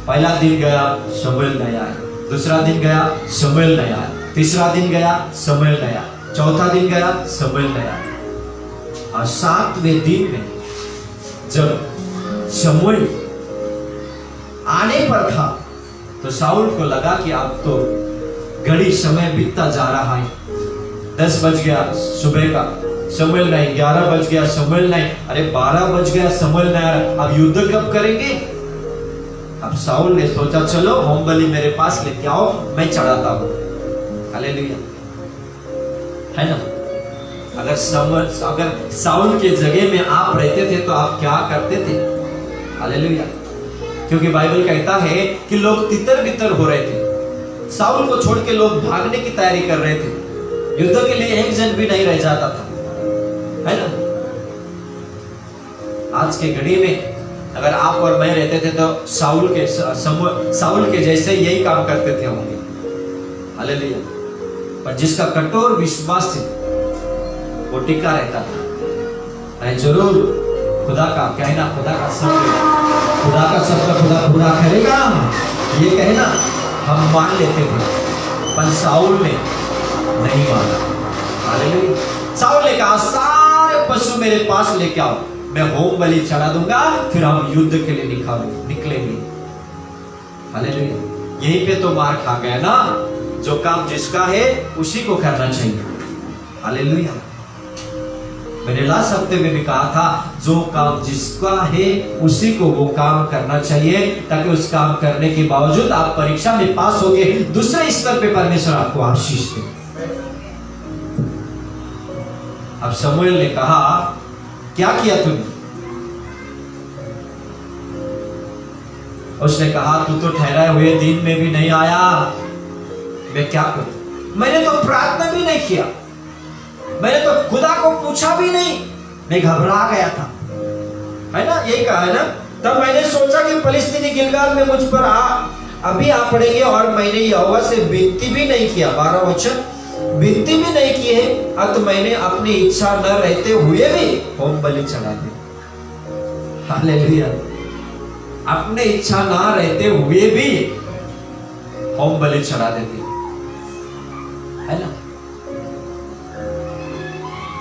पहला दिन गया शमूएल नहीं आया, दूसरा दिन गया शमूएल नहीं आया, तीसरा दिन गया शमूएल नहीं आया, चौथा दिन गया शमूएल नहीं आया और 7वें दिन में जब शमूएल आने पर था तो शाऊल को लगा कि अब तो घड़ी समय बीतता जा रहा है। 10 बज गया सुबह का, शमूएल नहीं, 11 बज गया शमूएल नहीं, अरे 12 बज गया शमूएल नहीं आ रहा, अब युद्ध कब करेंगे? अब शाऊल ने सोचा, चलो होम बलि मेरे पास लेके आओ, मैं चढ़ाता हूं। हालेलुया, है ना? अगर शाऊल के जगह में आप रहते थे तो आप क्या करते थे? हालेलुया, क्योंकि बाइबल कहता है कि लोग तितर बितर हो रहे थे, शाऊल को छोड़ के लोग भागने की तैयारी कर रहे थे, युद्ध के लिए एक जन भी नहीं रह जाता था, है ना? आज के घड़ी में अगर आप और मैं रहते थे तो शाऊल के जैसे यही काम करते थे होंगे। हालेलुया, पर जिसका कठोर विश्वास से वो टिका रहता था, मैं जरूर खुदा का कहना, खुदा का शब्द खुदा पूरा करेगा, ये कहना हम मान लेते थे, पर साउल ने नहीं माना। हालेलुया। साउल ने कहा सारे पशु मेरे पास लेके आओ, मैं होम बलि चढ़ा दूंगा, फिर हम युद्ध के लिए निकलेंगे। हालेलुया। यहीं पे तो मार खा गया ना, जो काम जिसका है उसी को करना चाहिए। हालेलुया। मैंने लास्ट हफ्ते में भी कहा था, जो काम जिसका है उसी को वो काम करना चाहिए, ताकि उस काम करने के बावजूद आप परीक्षा में पास होगे, दूसरे स्तर पे परमेश्वर आपको आशीष दे। अब शमूएल ने कहा, क्या किया तूने? उसने कहा, तू तो ठहराए हुए दिन में भी नहीं आया, मैं क्या करूं? मैंने तो प्रार्थना भी नहीं किया, मैंने तो खुदा को पूछा भी नहीं, मैं घबरा गया था, है ना? यही कहा है ना। तब मैंने सोचा कि फलिस्तीनी गिलगाल में मुझ पर अभी आ पड़ेंगे, और मैंने यहोवा से विनती भी नहीं किया। 12 वचन, विनती भी नहीं की है, अब तो मैंने अपनी इच्छा न रहते हुए भी होम बलि चढ़ा दी। हालेलुया। अपने इच्छा ना रहते हुए भी होम बलि चढ़ा देते, है ना?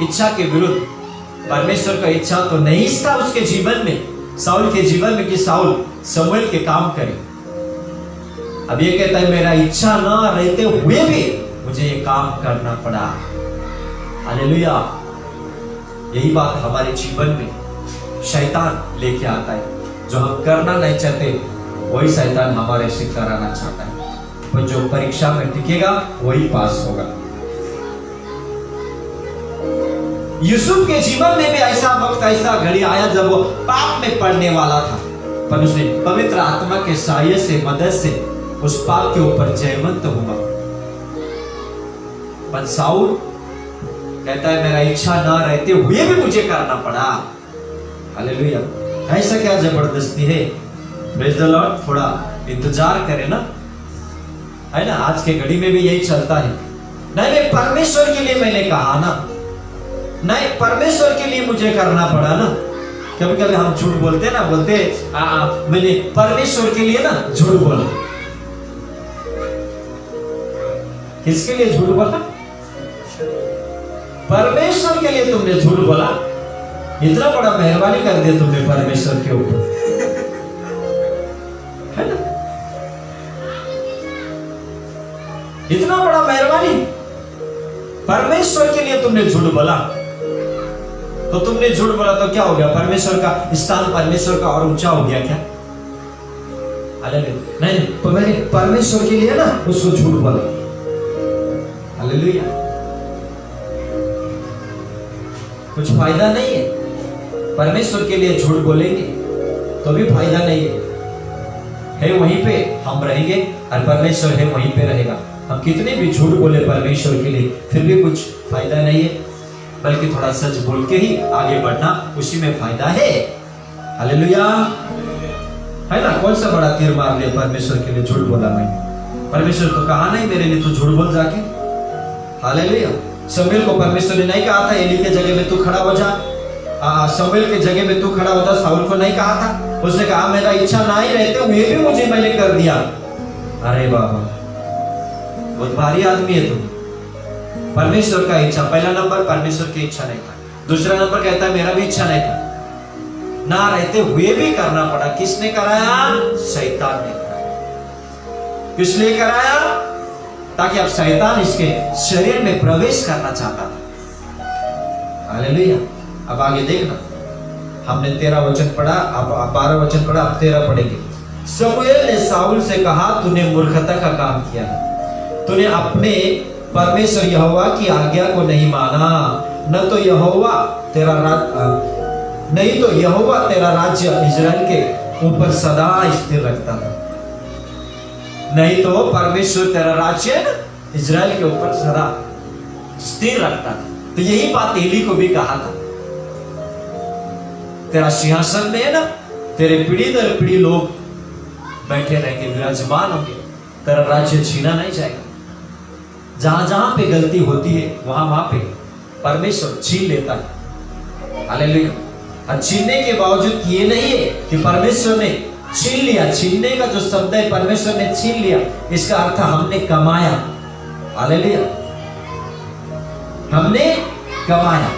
इच्छा के विरुद्ध, परमेश्वर का इच्छा तो नहीं था उसके जीवन में, साउल के जीवन में, कि साउल शमूएल के काम करे। अब ये कहता है, मेरा इच्छा ना रहते हुए भी मुझे ये काम करना पड़ा। हालेलुया। यही बात हमारे जीवन में शैतान लेके आता है, जो हम करना नहीं चाहते वही शैतान हमारे से कराना चाहता है, पर जो परीक्षा में टिकेगा वही पास होगा। यूसुफ के जीवन में भी ऐसा वक्त, ऐसा घड़ी आया जब वो पाप में पड़ने वाला था, पर उसने पवित्र आत्मा के सहाय से, मदद से उस पाप के ऊपर जयवंत हुआ। पर साउल कहता है, मेरा इच्छा ना रहते हुए भी मुझे करना पड़ा। हालेलुया। ऐसा क्या जबरदस्ती है? Praise the Lord. थोड़ा इंतजार करें ना, है ना? आज के घड़ी में भी यही चलता है। नहीं, मैं परमेश्वर के लिए मैंने कहा ना, नहीं परमेश्वर के लिए मुझे करना पड़ा ना। कभी कभी हम झूठ बोलते ना, बोलते मैंने परमेश्वर के लिए ना झूठ बोला। किसके लिए झूठ बोला? परमेश्वर के लिए तुमने झूठ बोला। इतना बड़ा मेहरबानी कर दिया तुमने परमेश्वर के ऊपर, है ना? इतना बड़ा मेहरबानी, परमेश्वर के लिए तुमने झूठ बोला। तो तुमने झूठ बोला तो क्या हो गया? परमेश्वर का स्थान, परमेश्वर का और ऊंचा हो गया क्या? हालेलुया। नहीं, तो मैंने परमेश्वर के लिए ना उसको झूठ बोला। हालेलुया। कुछ फायदा नहीं है। परमेश्वर के लिए झूठ बोलेंगे तो भी फायदा नहीं है वहीं पे हम रहेंगे, और परमेश्वर है वहीं पे रहेगा। हम कितने भी झूठ बोले परमेश्वर के लिए, फिर भी कुछ फायदा नहीं है, बल्कि थोड़ा सच बोल के ही आगे बढ़ना, उसी में फायदा है। हालेलुया, है ना? कौन सा बड़ा तीर मार लिया परमेश्वर के लिए झूठ बोला मैंने? परमेश्वर तो कहा नहीं मेरे लिए तू झूठ बोल जाके। हालेलुया। शमूएल को परमेश्वर ने नहीं कहा था एली के जगह में तू खड़ा हो जा, शमूएल के जगह में तू खड़ा हो जा। साउल को नहीं कहा था, उसने कहा मेरा इच्छा ना ही रहते हुए भी मुझे मैंने कर दिया। अरे बाबा, बहुत भारी आदमी है तुम। परमेश्वर का इच्छा, पहला नंबर परमेश्वर की इच्छा नहीं था। दूसरा नंबर कहता है मेरा भी इच्छा नहीं था, ना रहते हुए भी करना पड़ा। किसने कराया? शैतान ने कराया। किस लिए कराया? ताकि अब शैतान इसके शरीर में प्रवेश करना चाहता था। हालेलुया। अब आगे देखना, हमने 13 वचन पढ़ा, अब 12 वचन पढ़ा, अब 13 पढ़ेंगे। शमूएल ने साउल से कहा तूने मूर्खता का काम किया, तूने अपने परमेश्वर यहोवा की आज्ञा को नहीं माना, न तो यहोवा तेरा राज्य इजराइल के ऊपर सदा स्थिर रखता था। नहीं तो परमेश्वर तेरा राज्य इजराइल के ऊपर सदा स्थिर रखता था। तो यही बात एली को भी कहा था, तेरा सिंहासन में है ना, तेरे पीढ़ी दर पीढ़ी लोग बैठे रहेंगे, विराजमान होंगे, तेरा राज्य छीना नहीं जाएगा। जहां जहां पे गलती होती है वहां वहां पे परमेश्वर छीन लेता है। हालेलुया। और छीनने के बावजूद ये नहीं है कि परमेश्वर ने छीन लिया। छीनने का जो शब्द है, परमेश्वर ने छीन लिया, इसका अर्थ हमने कमाया। हालेलुया, हमने कमाया।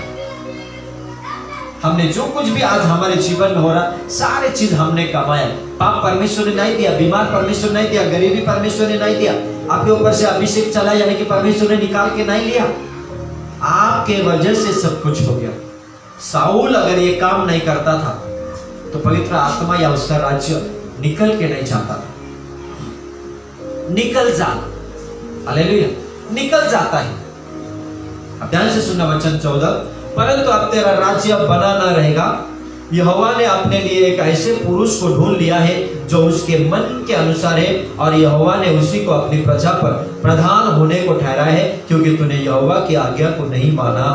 हमने जो कुछ भी आज हमारे जीवन में हो रहा, सारे चीज हमने कमाया। पाप परमेश्वर ने नहीं दिया, बीमार परमेश्वर नहीं दिया, गरीबी परमेश्वर ने नहीं दिया, आपके ऊपर से अभिषेक चला यानी कि परमेश्वर ने निकाल के नहीं लिया, आपके वजह से सब कुछ हो गया। साउल अगर ये काम नहीं करता था तो पवित्र आत्मा या उसका राज्य निकल के नहीं जाता था। निकल जाता, हालेलुया, निकल जाता है। अब ध्यान से सुनना वचन 14, परंतु अब तेरा राज्य बना न रहेगा। यहोवा ने अपने लिए एक ऐसे पुरुष को ढूंढ लिया है जो उसके मन के अनुसार है, और यहोवा ने उसी को अपनी प्रजा पर प्रधान होने को ठहरा है, क्योंकि तूने यहोवा की आज्ञा को नहीं माना।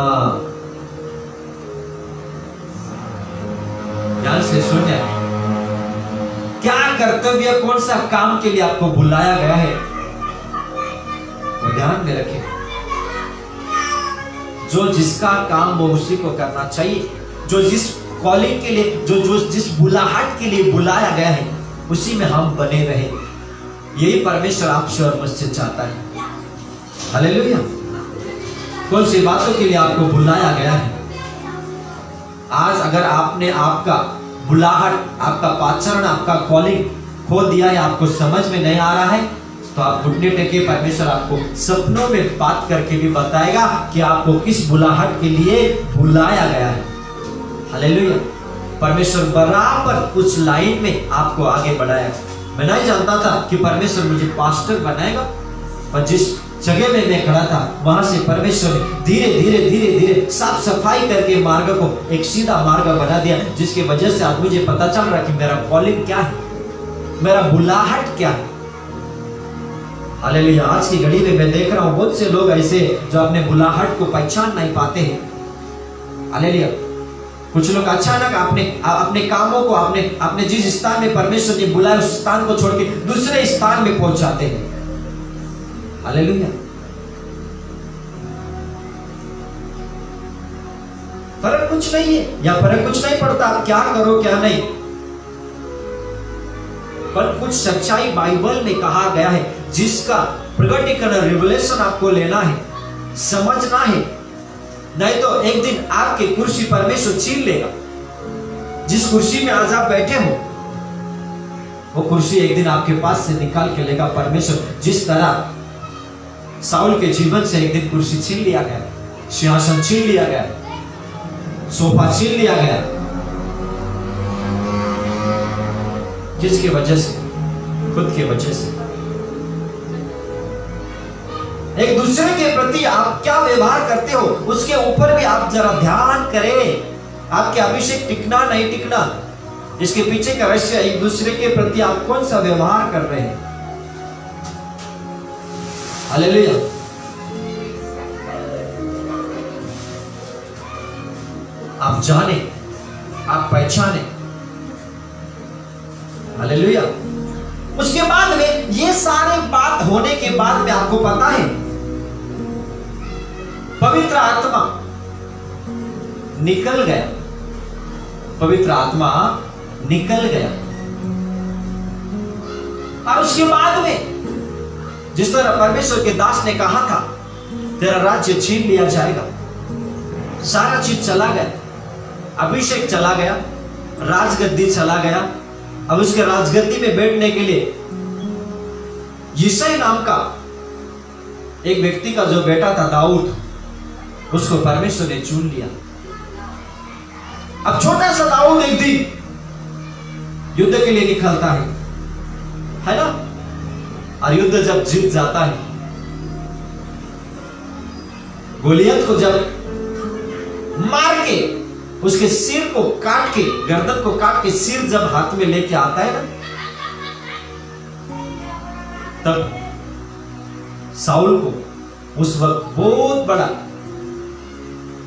ध्यान से सुनिए, क्या कर्तव्य, कौन सा काम के लिए आपको बुलाया गया है, वो ध्यान में रखें। जो जिसका काम वो उसी को करना चाहिए। जो जिस कॉलिंग के लिए, जो जिस बुलाहट के लिए बुलाया गया है, उसी में हम बने रहे। यही परमेश्वर आपसे और मुझसे चाहता है। हालेलुया। कौन सी बातों के लिए आपको बुलाया गया है? आज अगर आपने आपका बुलाहट, आपका पाचरण, आपका कॉलिंग खो दिया है, आपको समझ में नहीं आ रहा है, तो आप घुटने टेके, परमेश्वर आपको सपनों में बात करके भी बताएगा कि आपको किस बुलाहट के लिए बुलाया गया है। हालेलुया। परमेश्वर बराबर उस लाइन में आपको आगे बढ़ाया। मैं नहीं जानता था कि परमेश्वर मुझे पास्टर बनाएगा, पर जिस जगह में मैं खड़ा था वहां से परमेश्वर ने धीरे धीरे धीरे धीरे साफ सफाई करके मार्ग को एक सीधा मार्ग बना दिया, जिसकी वजह से आज मुझे पता चल रहा कि मेरा कॉलिंग क्या है, मेरा बुलाहट क्या है। हालेलुया। आज की घड़ी में मैं देख रहा हूं बहुत से लोग ऐसे जो अपने बुलाहट को पहचान नहीं पाते हैं। हालेलुया। कुछ लोग अचानक अपने कामों को, अपने जिस स्थान में परमेश्वर ने बुलाया उस स्थान को छोड़ के दूसरे स्थान में पहुंच जाते हैं। हालेलुया। फर्क कुछ नहीं है, या फर्क कुछ नहीं पड़ता आप क्या करो क्या नहीं, पर कुछ सच्चाई बाइबल में कहा गया है जिसका प्रकटीकरण, रिवलेशन आपको लेना है, समझना है। नहीं तो एक दिन आपकी कुर्सी परमेश्वर छीन लेगा। जिस कुर्सी में आज आप बैठे हो, वो कुर्सी एक दिन आपके पास से निकाल के लेगा परमेश्वर। जिस तरह साउल के जीवन से एक दिन कुर्सी छीन लिया गया, सिंहासन छीन लिया गया, सोफा छीन लिया गया, किसकी वजह से? खुद की वजह से। एक दूसरे के प्रति आप क्या व्यवहार करते हो, उसके ऊपर भी आप जरा ध्यान करें। आपके अभिषेक टिकना नहीं टिकना, इसके पीछे का रहस्य एक दूसरे के प्रति आप कौन सा व्यवहार कर रहे हैं। हालेलुया। आप जाने, आप पहचाने। हालेलुया। उसके बाद में ये सारे बात होने के बाद में आपको पता है पवित्र आत्मा निकल गया। पवित्र आत्मा निकल गया, और उसके बाद में जिस तरह परमेश्वर के दास ने कहा था तेरा राज्य छीन लिया जाएगा, सारा चीज चला गया, अभिषेक चला गया, राजगद्दी चला गया। अब उसके राजगद्दी में बैठने के लिए यिशै नाम का एक व्यक्ति का जो बेटा था दाऊद, उसको परमेश्वर ने चुन लिया। अब छोटा सा दाऊद एक दिन युद्ध के लिए निकलता है ना, और युद्ध जब जीत जाता है, गोलियत को जब मार के उसके सिर को काट के, गर्दन को काट के सिर जब हाथ में लेके आता है ना, तब साउल को उस वक्त बहुत बड़ा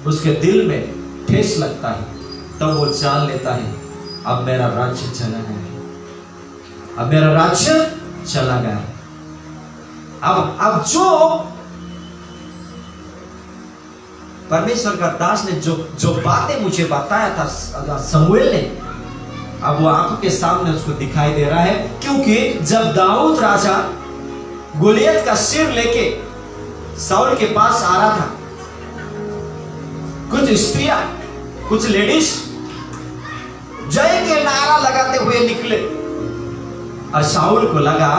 उसके दिल में ठेस लगता है। तब वो जान लेता है अब मेरा राज्य चला गया है, अब मेरा राज्य चला गया है। अब जो परमेश्वर का दास ने जो जो बातें मुझे बताया था शमूएल ने, अब वो आंखों के सामने उसको दिखाई दे रहा है। क्योंकि जब दाऊद राजा गोलियत का सिर लेके साउल के पास आ रहा था, कुछ स्त्रियां, कुछ लेडीज जय के नारा लगाते हुए निकले और साउल को लगा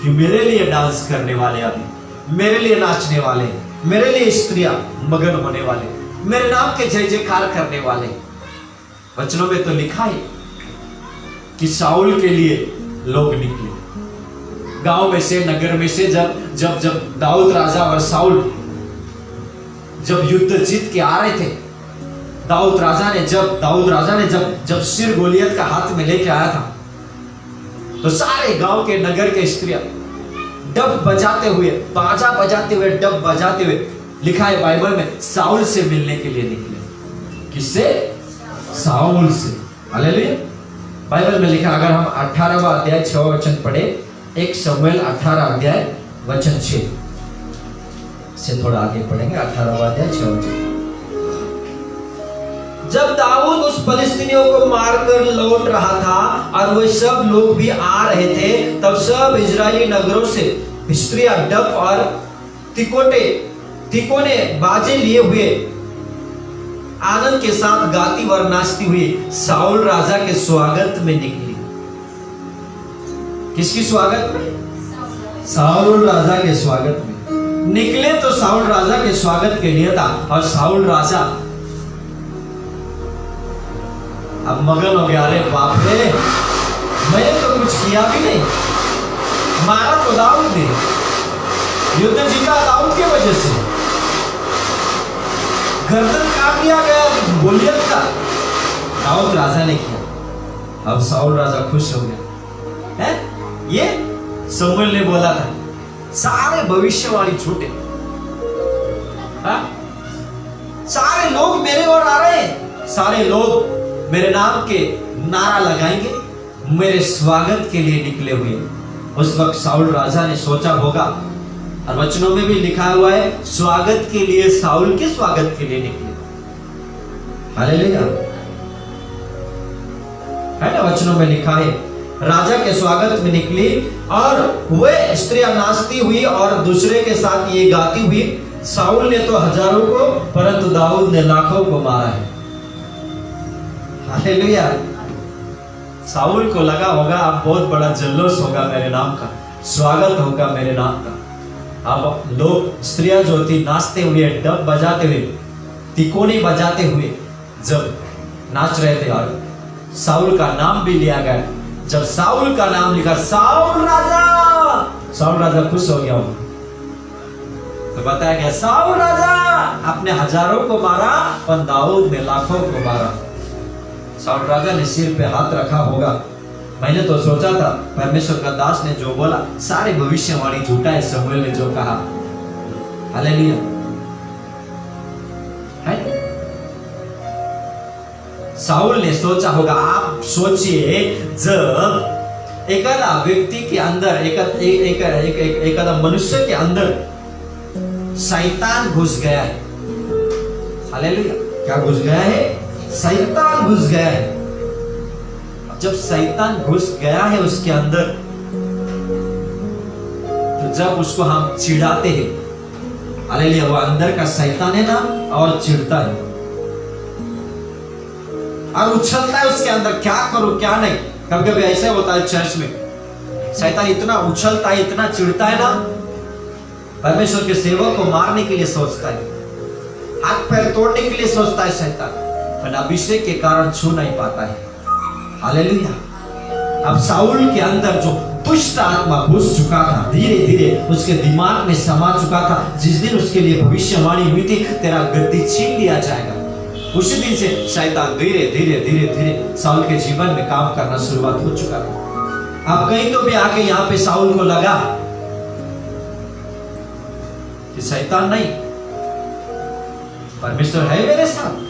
कि मेरे लिए डांस करने वाले, अभी मेरे लिए नाचने वाले, मेरे लिए स्त्रियां मगन होने वाले, मेरे नाम के जय जयकार करने वाले। वचनों में तो लिखा है कि साउल के लिए लोग निकले गांव में से, नगर में से। जब दाऊद राजा और साउल जब युद्ध जीत के आ रहे थे, दाऊद राजा ने जब सिर गोलियत का हाथ में लेके आया था, तो सारे गांव के, नगर के स्त्रियां डब बजाते हुए, बाजा बजाते हुए, डब बजाते हुए, लिखा है बाइबल में, साउल से मिलने के लिए निकले। किससे? साउल से। हालेलुया। बाइबल में लिखा, अगर हम 18वां अध्याय 6 वचन पढ़े, 1 शमूएल 18 अध्याय वचन 6 से थोड़ा आगे पढ़ेंगे। 18वां अध्याय 6 वचन। जब दाऊद उस फिलिस्तीनियों को मारकर लौट रहा था और वे सब लोग भी आ रहे थे, तब सब इजरायली नगरों से स्त्रियां डफ और तिकोने बाजे लिए हुए आनंद के साथ गाती और नाचती हुई साउल राजा के स्वागत में निकली। किसकी स्वागत में? साउल राजा के स्वागत में निकले। तो साउल राजा के स्वागत के लिए था और साउल राजा अब मगन हो गया। अरे बाप रे, मैंने तो कुछ किया भी नहीं, मारा तो दाऊद ने, युद्ध जीता दाऊद की वजह से, गर्दन काट दिया गया गोलियत का, दाऊद राजा ने किया। अब साउल राजा खुश हो गया है। ये शमूएल ने बोला था, सारे भविष्यवाणी झूठे, सारे लोग मेरे ओर आ रहे हैं, सारे लोग मेरे नाम के नारा लगाएंगे, मेरे स्वागत के लिए निकले हुए। उस वक्त साउल राजा ने सोचा होगा, और वचनों में भी लिखा हुआ है, स्वागत के लिए, साउल के स्वागत के लिए निकले। हालेलुया। है ना, वचनों में लिखा है, राजा के स्वागत में निकली और वे स्त्रियां नाचती हुई और दूसरे के साथ ये गाती हुई। साउल ने तो हजारों को, परंतु दाऊद ने लाखों को मारा है। हालेलुया। साउल को लगा होगा अब बहुत बड़ा जल्लोष होगा मेरे नाम का, स्वागत होगा मेरे नाम का। अब लोग, स्त्रियां जो थी, नाचते हुए, डब बजाते हुए, तिकोने बजाते हुए जब नाच रहे थे, और साउल का नाम भी लिया गया। जब साउल का नाम लिखा, साउल राजा खुश हो गया। तो बताया गया, साउल राजा अपने हजारों को मारा, पर दाऊद ने लाखों को मारा। साउल राजा ने सिर पे हाथ रखा होगा। मैंने तो सोचा था, परमेश्वर का दास ने जो बोला, सारे भविष्यवाणी झूठा है, शमूएल ने जो कहा। हालेलुया। है साउल ने सोचा होगा, आप सोचिए, जब एखादा व्यक्ति के अंदर, एखादा मनुष्य के अंदर शैतान घुस गया है। हालेलुया। क्या घुस गया है? शैतान घुस गया है। जब शैतान घुस गया है उसके अंदर, तो जब उसको हम चिढ़ाते हैं, हालेलुया, वो अंदर का शैतान है ना, और चिढ़ता है और उछलता है उसके अंदर, क्या करूं क्या नहीं। कभी कभी ऐसा होता है चर्च में, शैतान इतना उछलता है, इतना चिढ़ता है ना, परमेश्वर के सेवक को मारने के लिए सोचता है, हाथ पैर तोड़ने के लिए सोचता है शैतान, पर अभिषेक के कारण छू नहीं पाता है। हालेलुया। अब साउल के अंदर जो दुष्ट आत्मा घुस चुका था, धीरे धीरे उसके दिमाग में समा चुका था। जिस दिन उसके लिए भविष्यवाणी हुई थी, तेरा गद्दी छीन लिया जाएगा, उसी दिन से शैतान धीरे धीरे धीरे धीरे साउल के जीवन में काम करना शुरुआत हो चुका था। अब कहीं तो भी आके यहाँ पे साउल को लगा कि शैतान नहीं, परमेश्वर है मेरे साथ।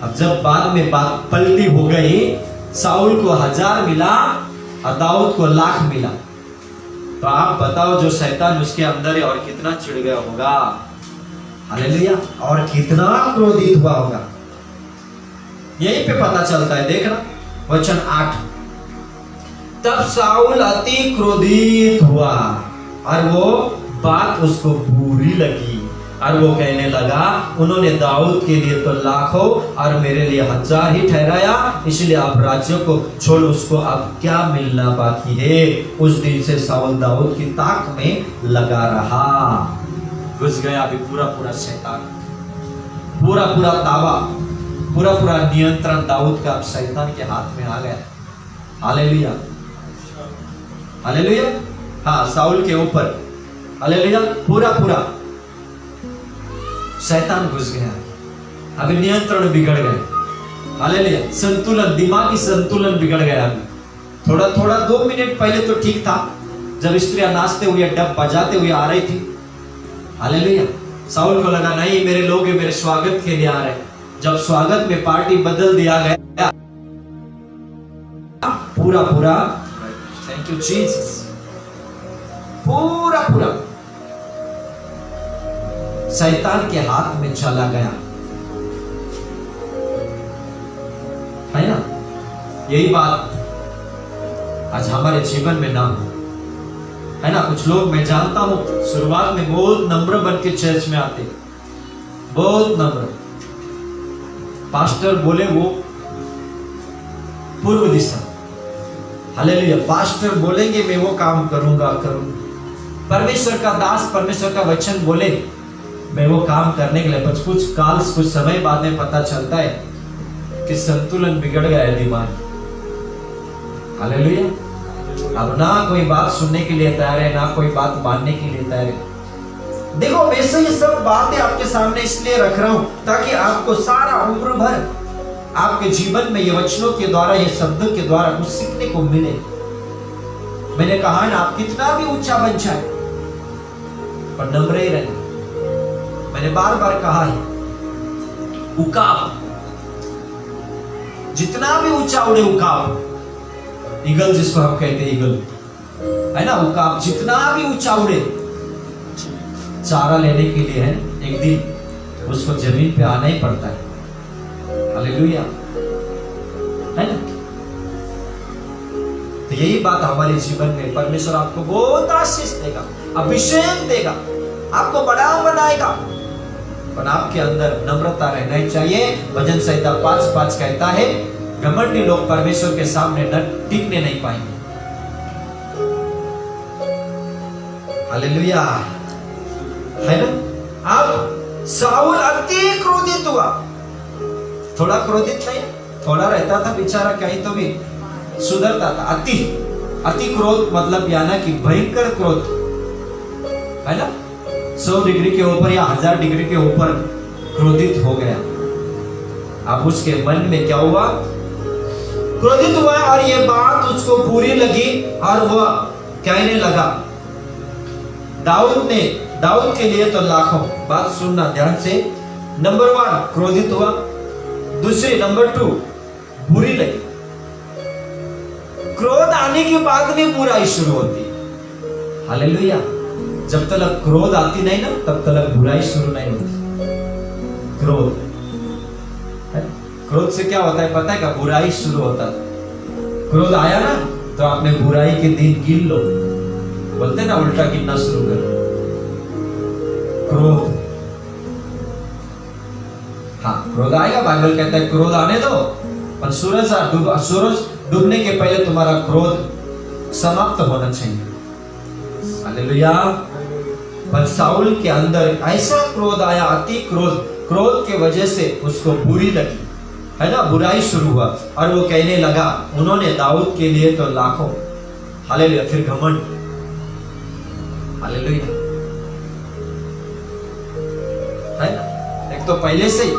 अब जब बाद में बात पलटी हो गई, साउल को 1000 मिला और दाऊद को लाख मिला, तो आप बताओ जो शैतान उसके अंदर है और कितना चिढ़ गया होगा। हालेलुया। और कितना क्रोधित हुआ होगा, यहीं पे पता चलता है। देखना वचन 8, तब शाऊल अति क्रोधित हुआ और वो बात उसको बुरी लगी और वो कहने लगा, उन्होंने दाऊद के लिए तो लाखों और मेरे लिए 1000 ही ठहराया, इसलिए आप राज्यों को छोड़ उसको अब क्या मिलना बाकी है। उस दिन से शाऊल दाऊद की ताक में लगा रहा। घुस गया अभी पूरा पूरा शैतान, पूरा पूरा तावा, पूरा पूरा नियंत्रण दाऊद का अब शैतान के हाथ में आ गया। Hallelujah, hallelujah. हाँ, शाऊल के ऊपर हालेलुया पूरा पूरा शैतान घुस गया। अभी नियंत्रण बिगड़ गए। हालेलुया, संतुलन, दिमागी संतुलन बिगड़ गया। अभी थोड़ा थोड़ा 2 मिनट पहले तो ठीक था, जब स्त्रियां नाचते हुए डब बजाते हुए आ रही थी। हालेलुया, शाऊल को लगा नहीं मेरे लोग मेरे स्वागत के लिए आ रहे। जब स्वागत में पार्टी बदल दिया गया, पूरा पूरा, थैंक यू जीसस, पूरा पूरा शैतान के हाथ में चला गया, है ना। यही बात आज हमारे जीवन में ना हो, है ना। कुछ लोग मैं जानता हूं शुरुआत में बहुत नम्र बन के चर्च में आते, बहुत नम्र। पास्टर बोले वो पूर्व दिशा, हालेलुया, पास्टर बोलेंगे मैं वो काम करूंगा। परमेश्वर का दास, परमेश्वर का वचन बोले मैं वो काम करने के लिए, बस कुछ समय बाद में पता चलता है कि संतुलन बिगड़ गया है दिमाग। हालेलुया, अब ना कोई बात सुनने के लिए तैयार है, ना कोई बात मानने के लिए तैयार है। देखो वैसे ये सब बातें आपके सामने इसलिए रख रहा हूं ताकि आपको सारा उम्र भर आपके जीवन में ये वचनों के द्वारा, ये शब्दों के द्वारा कुछ सीखने को मिले। मैंने कहा ना, आप कितना भी ऊंचा बन जाए पर नम्र ही रहे। मैंने बार बार कहा है, उकाब जितना भी ऊंचा उड़े, उकाब ईगल जिसको हम कहते हैं, ईगल है ना, उकाब जितना भी ऊंचा उड़े, चारा लेने के लिए है एक दिन उसको जमीन पे आना ही पड़ता है। हालेलुया, है ना। तो यही बात हमारे जीवन में परमेश्वर आपको बहुत आशीष देगा, अभिषेक देगा, आपको बड़ा बनाएगा, पर आपके अंदर नम्रता रहना चाहिए। भजन संहिता 5:5 कहता है, घमंडी लोग परमेश्वर के सामने न टिकने नहीं पाएंगे। हालेलुया, है ना। अब शाऊल अति क्रोधित हुआ, थोड़ा क्रोधित नहीं, थोड़ा रहता था बेचारा, कहीं तो भी सुधरता था। अति क्रोध मतलब याना कि भयंकर क्रोध, है ना। 100 डिग्री के ऊपर या 1000 डिग्री के ऊपर क्रोधित हो गया। अब उसके मन में क्या हुआ, क्रोधित हुआ और ये बात उसको बुरी लगी और वह कहने लगा, दाऊद के लिए तो लाखों। बात सुनना ध्यान से। नंबर 1 क्रोधित हुआ, दूसरी नंबर 2 बुरी लगी। क्रोध आने के बाद में बुराई शुरू होती। हालेलुया, जब तक क्रोध आती नहीं ना, तब तक बुराई शुरू नहीं होती। क्रोध से क्या होता है पता है क्या, बुराई शुरू होता है। क्रोध आया ना तो आपने बुराई के दिन गिन लो, बोलते ना उल्टा गिनना शुरू करो। क्रोध, हाँ क्रोध आएगा, बाइबल कहता है क्रोध आने दो, पर सूरज डूबने के पहले तुम्हारा क्रोध समाप्त होना चाहिए। हालेलुया। पर शाऊल के अंदर ऐसा क्रोध आया, अति क्रोध के वजह से उसको बुरी लगी, है ना, बुराई शुरू हुआ और वो कहने लगा, उन्होंने दाऊद के लिए तो लाखों। हालेलुया। फिर घमंड, हालेलुया, है ना। एक तो पहले से ही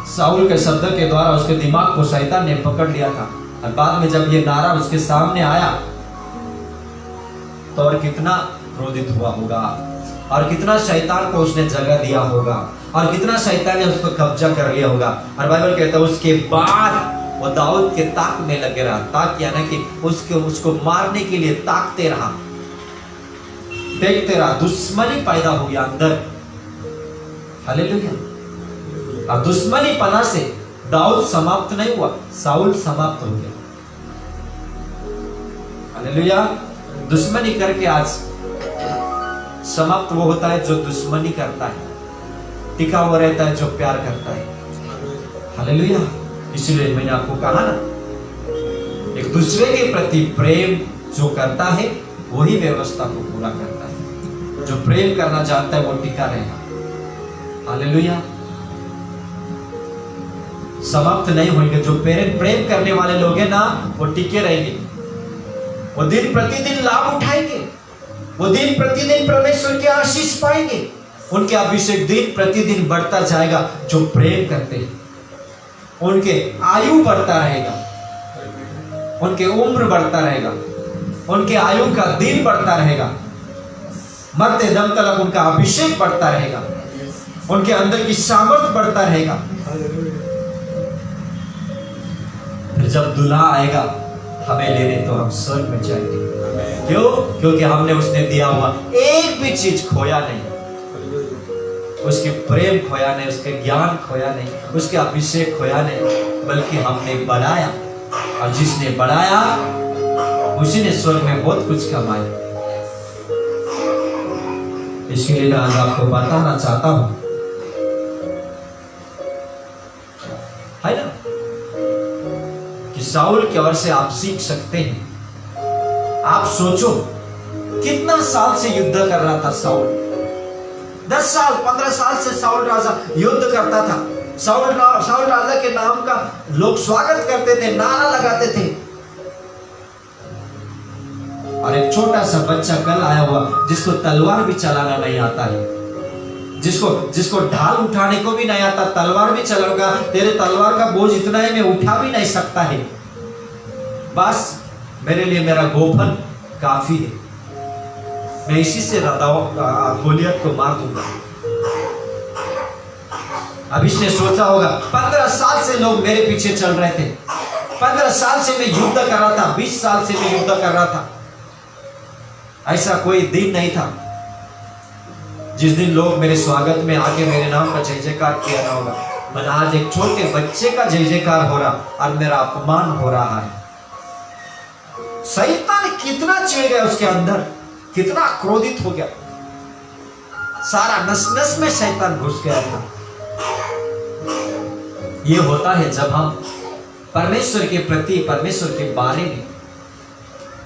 शाऊल के शब्द के द्वारा उसके दिमाग को शैतान ने पकड़ लिया था, और बाद में जब ये नारा उसके सामने आया तो और कितना क्रोधित हुआ होगा, और कितना शैतान को उसने जगह दिया होगा, और कितना शैतान ने उसको कब्जा कर लिया होगा। और बाइबल कहता है उसके बाद वो दाऊद के ताक में लगे रहा। ताक यानी कि उसको मारने के लिए ताकते रहा, देखते रहा। दुश्मनी पैदा हो गया अंदर, हालेलुया। और दुश्मनी पना से दाऊद समाप्त नहीं हुआ, साउल समाप्त हो गया। हालेलुया। दुश्मनी करके आज समाप्त वो होता है जो दुश्मनी करता है, टिका हुआ रहता है जो प्यार करता है। हालेलुया। इसलिए मैंने आपको कहा ना, एक दूसरे के प्रति प्रेम जो करता है वही व्यवस्था को पूरा करता है। जो प्रेम करना चाहता है वो टिका रहेगा। हालेलुया। समाप्त नहीं होंगे। जो प्रेम करने वाले लोग हैं ना, वो टिके रहेंगे। वो दिन प्रतिदिन लाभ उठाएंगे, वो दिन प्रतिदिन परमेश्वर की आशीष पाएंगे। उनके अभिषेक दिन प्रतिदिन बढ़ता जाएगा। जो प्रेम करते हैं उनके आयु बढ़ता रहेगा, उनके उम्र बढ़ता रहेगा, उनके आयु का दिन बढ़ता रहेगा, मरते दम तक उनका अभिषेक बढ़ता रहेगा, उनके अंदर की सामर्थ्य बढ़ता रहेगा। फिर जब दूल्हा आएगा हमें लेने, तो हम स्वर्ग में जाएंगे। क्यों? क्योंकि हमने उसने दिया हुआ एक भी चीज खोया नहीं। उसके प्रेम खोया नहीं, उसके ज्ञान खोया नहीं, उसके अभिषेक खोया नहीं, बल्कि हमने बढ़ाया। और जिसने बढ़ाया उसी ने स्वर्ग में बहुत कुछ कमाया। इसलिए मैं आज आपको बताना चाहता हूं, है ना, कि साउल की ओर से आप सीख सकते हैं। आप सोचो कितना साल से युद्ध कर रहा था साउल। 10 साल 15 साल से साउल राजा युद्ध करता था। साउल राजा के नाम का लोग स्वागत करते थे, नारा लगाते थे। और एक छोटा सा बच्चा कल आया हुआ जिसको तलवार भी चलाना नहीं आता है, जिसको ढाल उठाने को भी नहीं आता, तलवार भी चलाऊंगा, तेरे तलवार का बोझ इतना है मैं उठा भी नहीं सकता है, बस मेरे लिए मेरा गोफन काफी है, मैं इसी से गोलियत को मार दूंगा। अब इसने सोचा होगा 15 साल से लोग मेरे पीछे चल रहे थे, 15 साल से मैं युद्ध कर रहा था, 20 साल से मैं युद्ध कर रहा था। ऐसा कोई दिन नहीं था जिस दिन लोग मेरे स्वागत में आके मेरे नाम का जय जयकार किया ना होगा। मगर आज एक छोटे बच्चे का जय जयकार हो रहा और मेरा अपमान हो रहा है। शैतान कितना चिढ़ गया उसके अंदर, कितना क्रोधित हो गया, सारा नस नस में शैतान घुस गया था। ये होता है जब हम परमेश्वर के प्रति, परमेश्वर के बारे में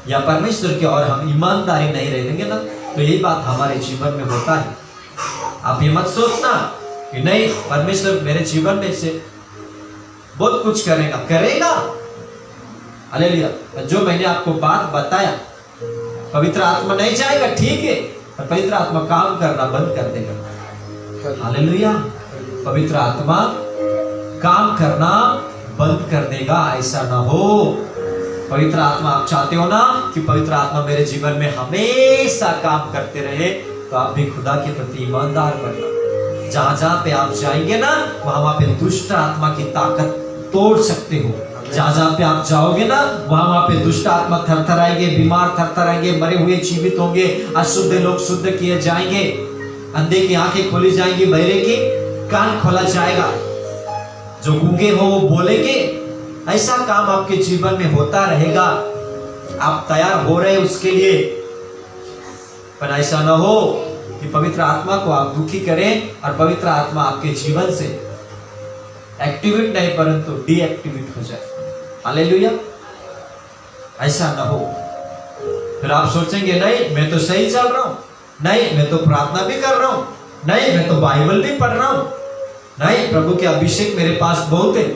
या परमेश्वर की ओर हम ईमानदारी नहीं रहेंगे ना, तो यही बात हमारे जीवन में होता है। आप ये मत सोचना कि नहीं परमेश्वर मेरे जीवन में से बहुत कुछ करेगा। हालेलुया। जो मैंने आपको बात बताया, पवित्र आत्मा नहीं जाएगा, ठीक है, पर पवित्र आत्मा काम करना बंद कर देगा। हालेलुया। पवित्र आत्मा काम करना बंद कर देगा, ऐसा ना हो। पवित्र आत्मा आप चाहते हो ना कि पवित्र आत्मा मेरे जीवन में हमेशा काम करते रहे, तो आप भी खुदा के प्रति ईमानदार बनना। जहां जहां पे आप जाएंगे ना, वहां पे दुष्ट आत्मा की ताकत तोड़ सकते हो। जहां जहां पे आप जाओगे ना, वहां पे दुष्ट आत्मा थरथराएंगे, बीमार थरथराएंगे, मरे हुए जीवित होंगे, अशुद्ध लोग शुद्ध किए जाएंगे, अंधे की आंखें खोली जाएंगी, बहरे की कान खोला जाएगा, जो गूंगे हो वो बोलेंगे। ऐसा काम आपके जीवन में होता रहेगा। आप तैयार हो रहे उसके लिए, पर ऐसा ना हो कि पवित्र आत्मा को आप दुखी करें और पवित्र आत्मा आपके जीवन से एक्टिवेट नहीं परंतु डीएक्टिवेट हो जाए। हालेलुया। ऐसा ना हो। फिर आप सोचेंगे नहीं मैं तो सही चल रहा हूं, नहीं मैं तो प्रार्थना भी कर रहा हूं, नहीं मैं तो बाइबल भी पढ़ रहा हूं, नहीं प्रभु के अभिषेक मेरे पास बहुत है,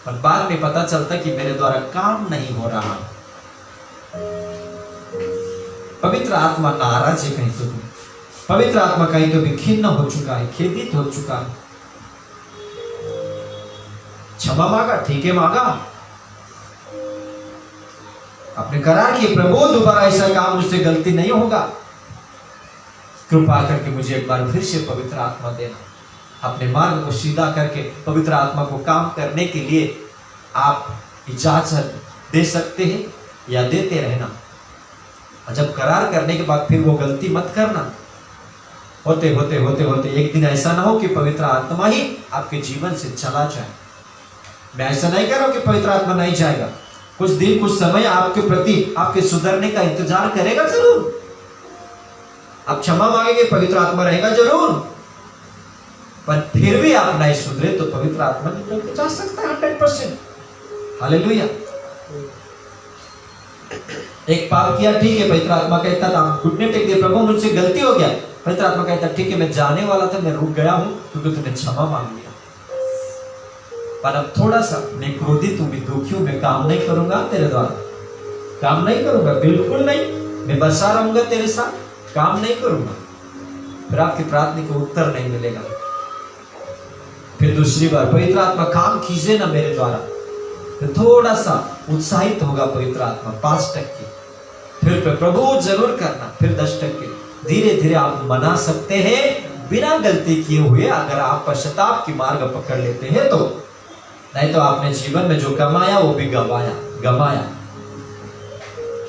पर बाद में पता चलता कि मेरे द्वारा काम नहीं हो रहा। पवित्र आत्मा नाराज है कहीं तो भी, पवित्र आत्मा कहीं तो भी खिन्न हो चुका है, खेदित हो चुका है। क्षमा मांगा, ठीक है मांगा, अपने करार की प्रभु दोबारा ऐसा काम मुझसे गलती नहीं होगा, कृपा करके मुझे एक बार फिर से पवित्र आत्मा देना। अपने मार्ग को सीधा करके पवित्र आत्मा को काम करने के लिए आप इजाजत दे सकते हैं या देते रहना। और जब करार करने के बाद फिर वो गलती मत करना, होते होते होते होते एक दिन ऐसा ना हो कि पवित्र आत्मा ही आपके जीवन से चला जाए। मैं ऐसा नहीं कह रहा हूं कि पवित्र आत्मा नहीं जाएगा, कुछ दिन कुछ समय आपके प्रति आपके सुधरने का इंतजार करेगा जरूर। आप क्षमा मांगेंगे, पवित्र आत्मा रहेगा जरूर, पर फिर भी आप नहीं सुधरे तो पवित्र आत्मा निकल के जा सकता है 100%। हालेलुया। एक पाप किया, ठीक है, पवित्र आत्मा कहता था घुटने टेक दिए, प्रभु मुझसे गलती हो गया। पवित्र आत्मा कहता ठीक है, मैं जाने वाला था, मैं रुक गया हूं क्योंकि तूने क्षमा मांग लिया। पर अब थोड़ा सा मैं क्रोधित हूं, मैं दुखी हूं, मैं काम नहीं करूंगा तेरे द्वारा, काम नहीं करूंगा, बिल्कुल नहीं, मैं बसा रहूंगा तेरे साथ, काम नहीं करूंगा। फिर आपकी प्रार्थना को उत्तर नहीं मिलेगा। फिर दूसरी बार पवित्र आत्मा काम कीजिए ना मेरे द्वारा, तो थोड़ा सा उत्साहित होगा पवित्र आत्मा 5%, फिर प्रभु जरूर करना, फिर 10%। धीरे धीरे आप मना सकते हैं बिना गलती किए हुए, अगर आप पश्चाताप की मार्ग पकड़ लेते हैं तो। नहीं तो आपने जीवन में जो कमाया वो भी गवाया।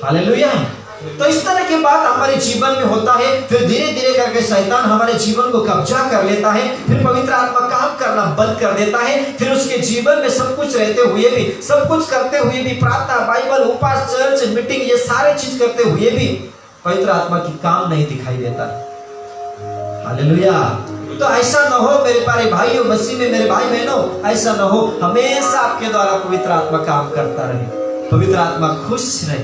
हालेलुया। तो इस तरह की बात हमारे जीवन में होता है। फिर धीरे धीरे करके शैतान हमारे जीवन को कब्जा कर लेता है, फिर पवित्र आत्मा काम करना बंद कर देता है। फिर उसके जीवन में सब कुछ रहते हुए भी, सब कुछ करते हुए भी, प्रार्थना, बाइबल, उपवास, चर्च मीटिंग, ये सारे चीज करते हुए भी पवित्र आत्मा की काम नहीं दिखाई देता। हालेलुया। तो ऐसा न हो मेरे प्यारे भाइयों, मसीह में मेरे भाई बहनों, ऐसा न हो। हमेशा आपके द्वारा पवित्र आत्मा काम करता रहे, पवित्र आत्मा खुश रहे,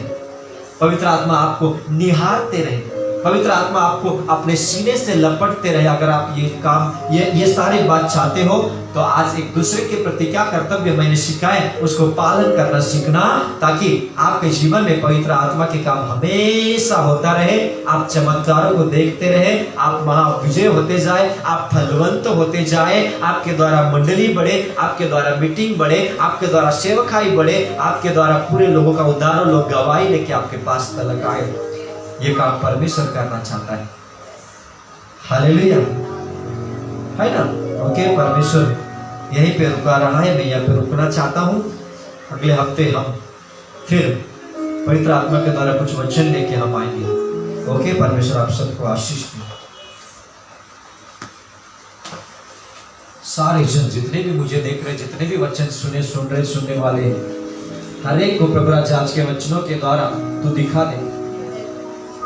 पवित्र आत्मा आपको निहारते रहे, पवित्र आत्मा आपको अपने सीने से लपटते रहे। अगर आप ये काम ये सारी बात चाहते हो तो आज एक दूसरे के प्रति क्या कर्तव्य मैंने सिखाए उसको पालन करना सीखना, ताकि आपके जीवन में पवित्र आत्मा के काम हमेशा होता रहे। आप चमत्कारों को देखते रहे, आप महाविजय होते जाए, आप फलवंत होते जाए, आपके द्वारा मंडली बढ़े, आपके द्वारा मीटिंग बढ़े, आपके द्वारा सेवकाई बढ़े, आपके द्वारा पूरे लोगों का उद्धार, लोग गवाही लेके आपके पास तलक आए। ये काम परमेश्वर करना चाहता है। हालेलुया, है ना। ओके, परमेश्वर यहीं पे रुका रहा है, मैं यहाँ पे रुकना चाहता हूँ। अगले हफ्ते हम फिर पवित्र आत्मा के द्वारा कुछ वचन लेके हम आएंगे। ओके, परमेश्वर आप सबको आशीष दे। सारे जन जितने भी मुझे देख रहे, जितने भी वचन सुनने वाले, हर एक को प्रभु आज के वचनों के द्वारा तू दिखा दे।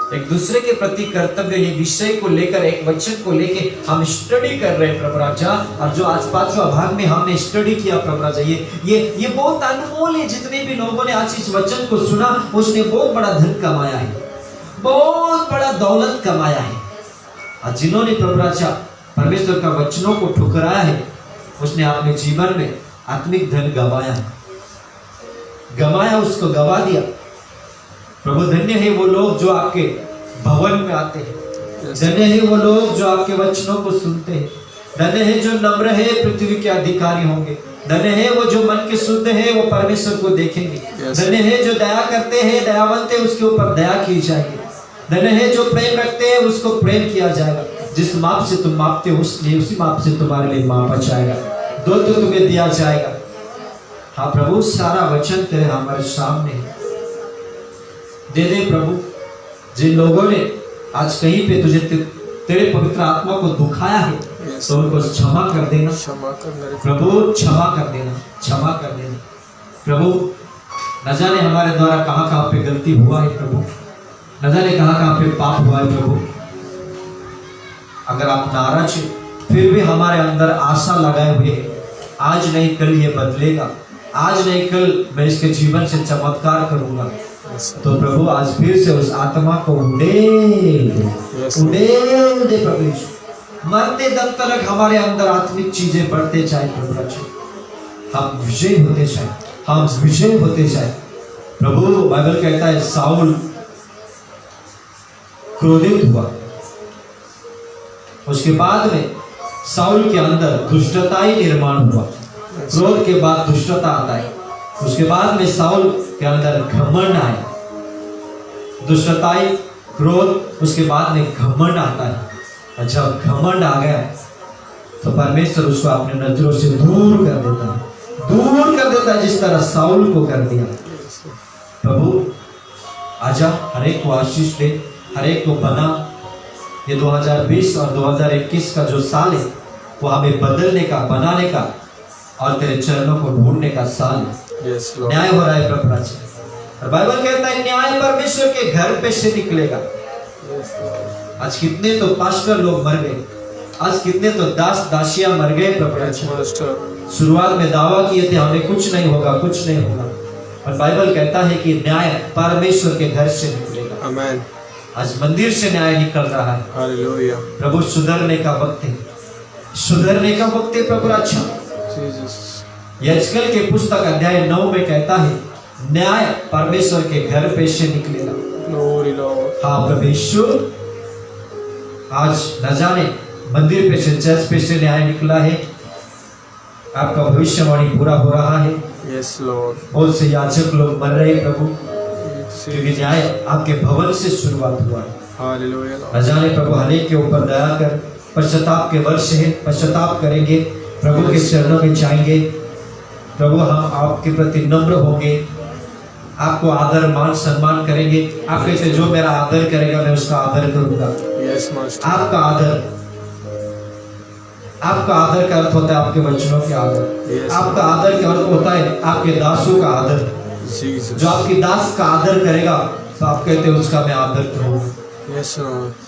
एक दूसरे के प्रति कर्तव्य, ये विषय को लेकर, एक वचन को लेके हम स्टडी कर रहे हैं प्रभु राजा। और जो आज 5वां भाग में हमने स्टडी किया प्रभु राजा, ये बहुत अनमोल है। जितने भी लोगों ने आज इस वचन को सुना, उसने बहुत बड़ा धन कमाया है, बहुत बड़ा दौलत कमाया है। और जिन्होंने प्रभु राजा परमेश्वर का वचनों को ठुकराया है, उसने अपने जीवन में आत्मिक धन गवाया, उसको गवा दिया। प्रभु धन्य है वो लोग जो आपके भवन में आते हैं, धन्य है वो लोग जो आपके वचनों को सुनते हैं, धन्य है जो नम्र है पृथ्वी के अधिकारी होंगे, धन्य है वो जो मन के शुद्ध है वो परमेश्वर को देखेंगे, धन्य है जो दया करते हैं, दयावंत है उसके ऊपर दया की जाएगी, धन्य है जो प्रेम रखते हैं उसको प्रेम किया जाएगा। जिस माप से तुम मापते हो उसी माप से तुम्हारे लिए मापा जाएगा, दो तो तुम्हें दिया जाएगा। हाँ प्रभु, सारा वचन तेरे हमारे सामने है, दे दे प्रभु। जिन लोगों ने आज कहीं पे तुझे तेरे पवित्र आत्मा को दुखाया है, तो उनको क्षमा कर देना प्रभु, क्षमा कर देना प्रभु। न जाने हमारे द्वारा कहाँ कहाँ पे गलती हुआ है प्रभु, न जाने कहाँ कहाँ पे पाप हुआ है प्रभु। अगर आप नाराज हैं, फिर भी हमारे अंदर आशा लगाए हुए, आज नहीं कल ये बदलेगा, आज नहीं कल मैं इसके जीवन से चमत्कार करूंगा, तो प्रभु आज फिर से उस आत्मा को उड़ेल दे प्रभु। मरते दम तक हमारे अंदर आत्मिक चीजें बढ़ते जाए प्रभु, हम विजय होते जाए प्रभु। बाइबल कहता है साउल क्रोधित हुआ, उसके बाद में साउल के अंदर दुष्टता ही निर्माण हुआ। क्रोध के बाद दुष्टता आता है, उसके बाद में साउल के अंदर घमंड आया, दुष्टताई, क्रोध, उसके बाद में घमंड आता है। जब घमंड आ गया तो परमेश्वर उसको अपने नजरों से दूर कर देता है, जिस तरह साउल को कर दिया। प्रभु आजा, हर एक को आशीष दे, हर एक को बना, ये 2020 और 2021 का जो साल है वो हमें बदलने का, बनाने का और तेरे चरणों को ढूंढने का साल है। Yes, Lord. न्याय हो रहा है प्रभु राज्य में। और बाइबल कहता है न्याय परमेश्वर के घर पे से निकलेगा। Yes, Lord. आज कितने तो पास्टर लोग मर गए, आज कितने तो दास दासियां मर गए प्रभु Yes, राज्य में। Master. शुरुआत में दावा किए थे हमें कुछ नहीं होगा, कुछ नहीं होगा, और बाइबल कहता है कि न्याय परमेश्वर के घर से निकलेगा। Amen. आज मंदिर से न्याय निकल रहा है। Hallelujah. प्रभु सुधरने का वक्त है, सुधरने का वक्त है प्रभु अच्छा। Jesus. यजकल के पुस्तक अध्याय 9 में कहता है न्याय परमेश्वर के घर पे से निकलेगा। Glory, Lord. हाँ प्रभु यीशु, आज न जाने मंदिर पे से, चर्च पे से न्याय निकला है, आपका भविष्यवाणी पूरा हो रहा है। Yes, Lord. बहुत से याजक लोग मर रहे प्रभु, Jesus. क्योंकि न्याय आपके भवन से शुरुआत हुआ है। Hallelujah, Lord. न जाने प्रभु हरेक के ऊपर दया कर, पश्चाताप के वर्ष है, पश्चाताप करेंगे, प्रभु के चरणों में जाएंगे। प्रभु हम आपके प्रति नम्र होंगे, आपको आदर मान सम्मान करेंगे। आप कहते जो मेरा आदर करेगा मैं उसका आदर करूंगा। Yes, Master. आपका आदर, आपका आदर का अर्थ होता है आपके वचनों के आदर। Yes. आपका आदर का अर्थ होता है आपके दासों का आदर। Jesus. जो आपकी दास का आदर करेगा तो आप कहते हैं उसका मैं आदर करूंगा। Yes, Lord.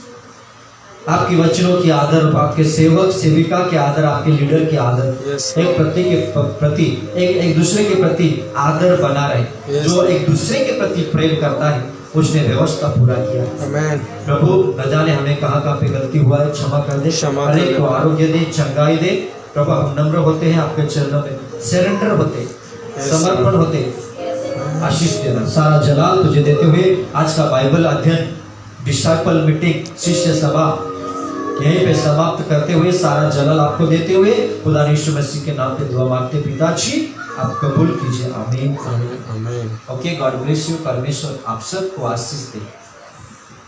आपकी वचनों की आदर, आपके सेवक सेविका के आदर, आपके लीडर के आदर, Yes, एक प्रति के प्रति, एक दूसरे के प्रति आदर बना रहे। Yes. जो एक दूसरे के प्रति प्रेम करता है उसने व्यवस्था पूरा किया। Amen. प्रभु न जाने हमें कहाँ कहाँ पे गलती हुआ है, क्षमा कर दे, क्षमा कर हरेक दे। को आरोग्य दे, चंगाई दे। प्रभु हम नम्र होते हैं आपके चरणों में, सरेंडर होते, Yes, समर्पण होते, आशीष देना। सारा जलाल तुझे देते हुए आज का बाइबल अध्ययन, डिसाइपल मीटिंग, शिष्य सभा यहीं पे समाप्त करते हुए सारा जलाल आपको देते हुए खुदा यीशु मसीह के नाम पे दुआ मांगते पिताजी आप कबूल कीजिए। आमीन। Amen. Amen. Okay, God bless you. परमेश्वर आप सबको आशीष दे।